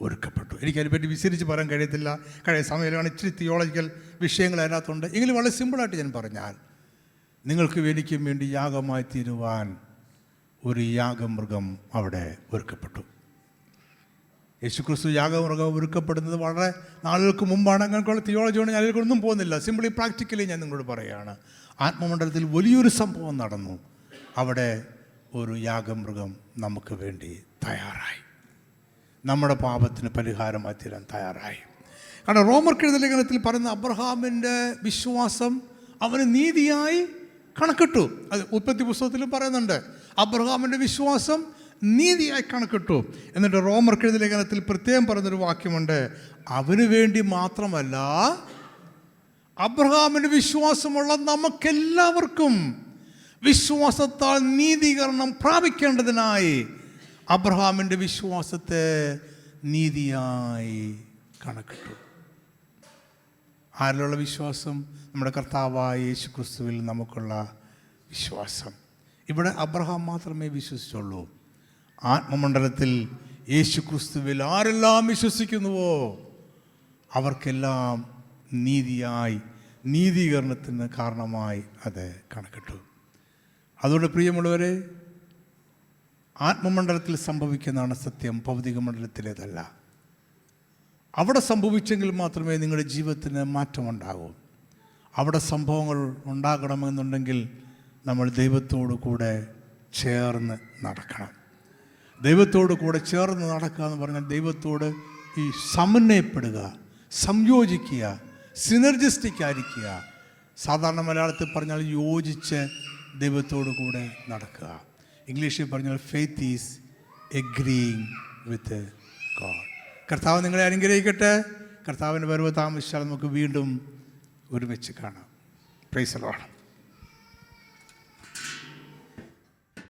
ഒരുക്കപ്പെട്ടു. എനിക്കതിനെപ്പറ്റി വിസ്തരിച്ച് പറയാൻ കഴിയത്തില്ല, കഴിയ സമയമാണ്. ഇച്ചിരി തിയോളജിക്കൽ വിഷയങ്ങൾ അതിനകത്തുണ്ട്. എങ്കിലും വളരെ സിമ്പിളായിട്ട് ഞാൻ പറഞ്ഞാൽ, നിങ്ങൾക്ക് എനിക്കും വേണ്ടി യാഗമായി തീരുവാൻ ഒരു യാഗമൃഗം അവിടെ ഒരുക്കപ്പെട്ടു. യേശുക്രിസ്തു യാഗമൃഗം ഒരുക്കപ്പെടുന്നത് വളരെ നാളുകൾക്ക് മുമ്പാണ്. അങ്ങനെയുള്ള തിയോളജിയോട് ഞാൻ അതിലേക്കൊന്നും പോകുന്നില്ല. സിമ്പിളി പ്രാക്ടിക്കലി ഞാൻ നിങ്ങളോട് പറയുകയാണ്, ആത്മമണ്ഡലത്തിൽ വലിയൊരു സംഭവം നടന്നു. അവിടെ ഒരു യാഗമൃഗം നമുക്ക് വേണ്ടി തയ്യാറായി, നമ്മുടെ പാപത്തിന് പരിഹാരമായി തീരാൻ തയ്യാറായി. കാരണം റോമർക്കെഴുതിയ ലേഖനത്തിൽ പറയുന്ന അബ്രഹാമിൻ്റെ വിശ്വാസം അവന് നീതിയായി കണക്കിട്ടു. അത് ഉൽപ്പത്തി പുസ്തകത്തിലും പറയുന്നുണ്ട്, അബ്രഹാമിൻ്റെ വിശ്വാസം നീതിയായി കണക്കിട്ടു. എന്നിട്ട് റോമർക്കെഴുതിയ ലേഖനത്തിൽ പ്രത്യേകം പറയുന്നൊരു വാക്യമുണ്ട്, അവന് വേണ്ടി മാത്രമല്ല അബ്രഹാമിൻ്റെ വിശ്വാസമുള്ള നമുക്കെല്ലാവർക്കും വിശ്വാസത്താൽ നീതീകരണം പ്രാപിക്കേണ്ടതിനായി അബ്രഹാമിൻ്റെ വിശ്വാസത്തെ നീതിയായി കണക്കിട്ടു. ആരിലുള്ള വിശ്വാസം? നമ്മുടെ കർത്താവായ യേശുക്രിസ്തുവിൽ നമുക്കുള്ള വിശ്വാസം. ഇവിടെ അബ്രഹാം മാത്രമേ വിശ്വസിച്ചുള്ളൂ. ആത്മമണ്ഡലത്തിൽ യേശുക്രിസ്തുവിൽ ആരെല്ലാം വിശ്വസിക്കുന്നുവോ അവർക്കെല്ലാം നീതിയായി, നീതീകരണത്തിന് കാരണമായി അത് കണക്കിട്ടു. അതുകൊണ്ട് പ്രിയമുള്ളവരെ, ആത്മമണ്ഡലത്തിൽ സംഭവിക്കുന്നതാണ് സത്യം, ഭൗതിക മണ്ഡലത്തിലേതല്ല. അവിടെ സംഭവിച്ചെങ്കിൽ മാത്രമേ നിങ്ങളുടെ ജീവിതത്തിന് മാറ്റമുണ്ടാകൂ. അവിടെ സംഭവങ്ങൾ ഉണ്ടാകണമെന്നുണ്ടെങ്കിൽ നമ്മൾ ദൈവത്തോടു കൂടെ ചേർന്ന് നടക്കണം. ദൈവത്തോട് കൂടെ ചേർന്ന് നടക്കുക എന്ന് പറഞ്ഞാൽ ദൈവത്തോട് ഈ സമന്വയപ്പെടുക, സംയോജിക്കുക, സിനർജിസ്റ്റിക് ആയിരിക്കുക. സാധാരണ മലയാളത്തിൽ പറഞ്ഞാൽ യോജിച്ച് ദൈവത്തോടു കൂടെ നടക്കുക. ഇംഗ്ലീഷിൽ പറഞ്ഞാൽ faith is agreeing with God. കർത്താവ് നിങ്ങളെ അനുഗ്രഹിക്കട്ടെ. കർത്താവിൻ്റെ വരവ് താമസിച്ചാൽ നമുക്ക് വീണ്ടും ഒരുമിച്ച് കാണാം. Price the Lord.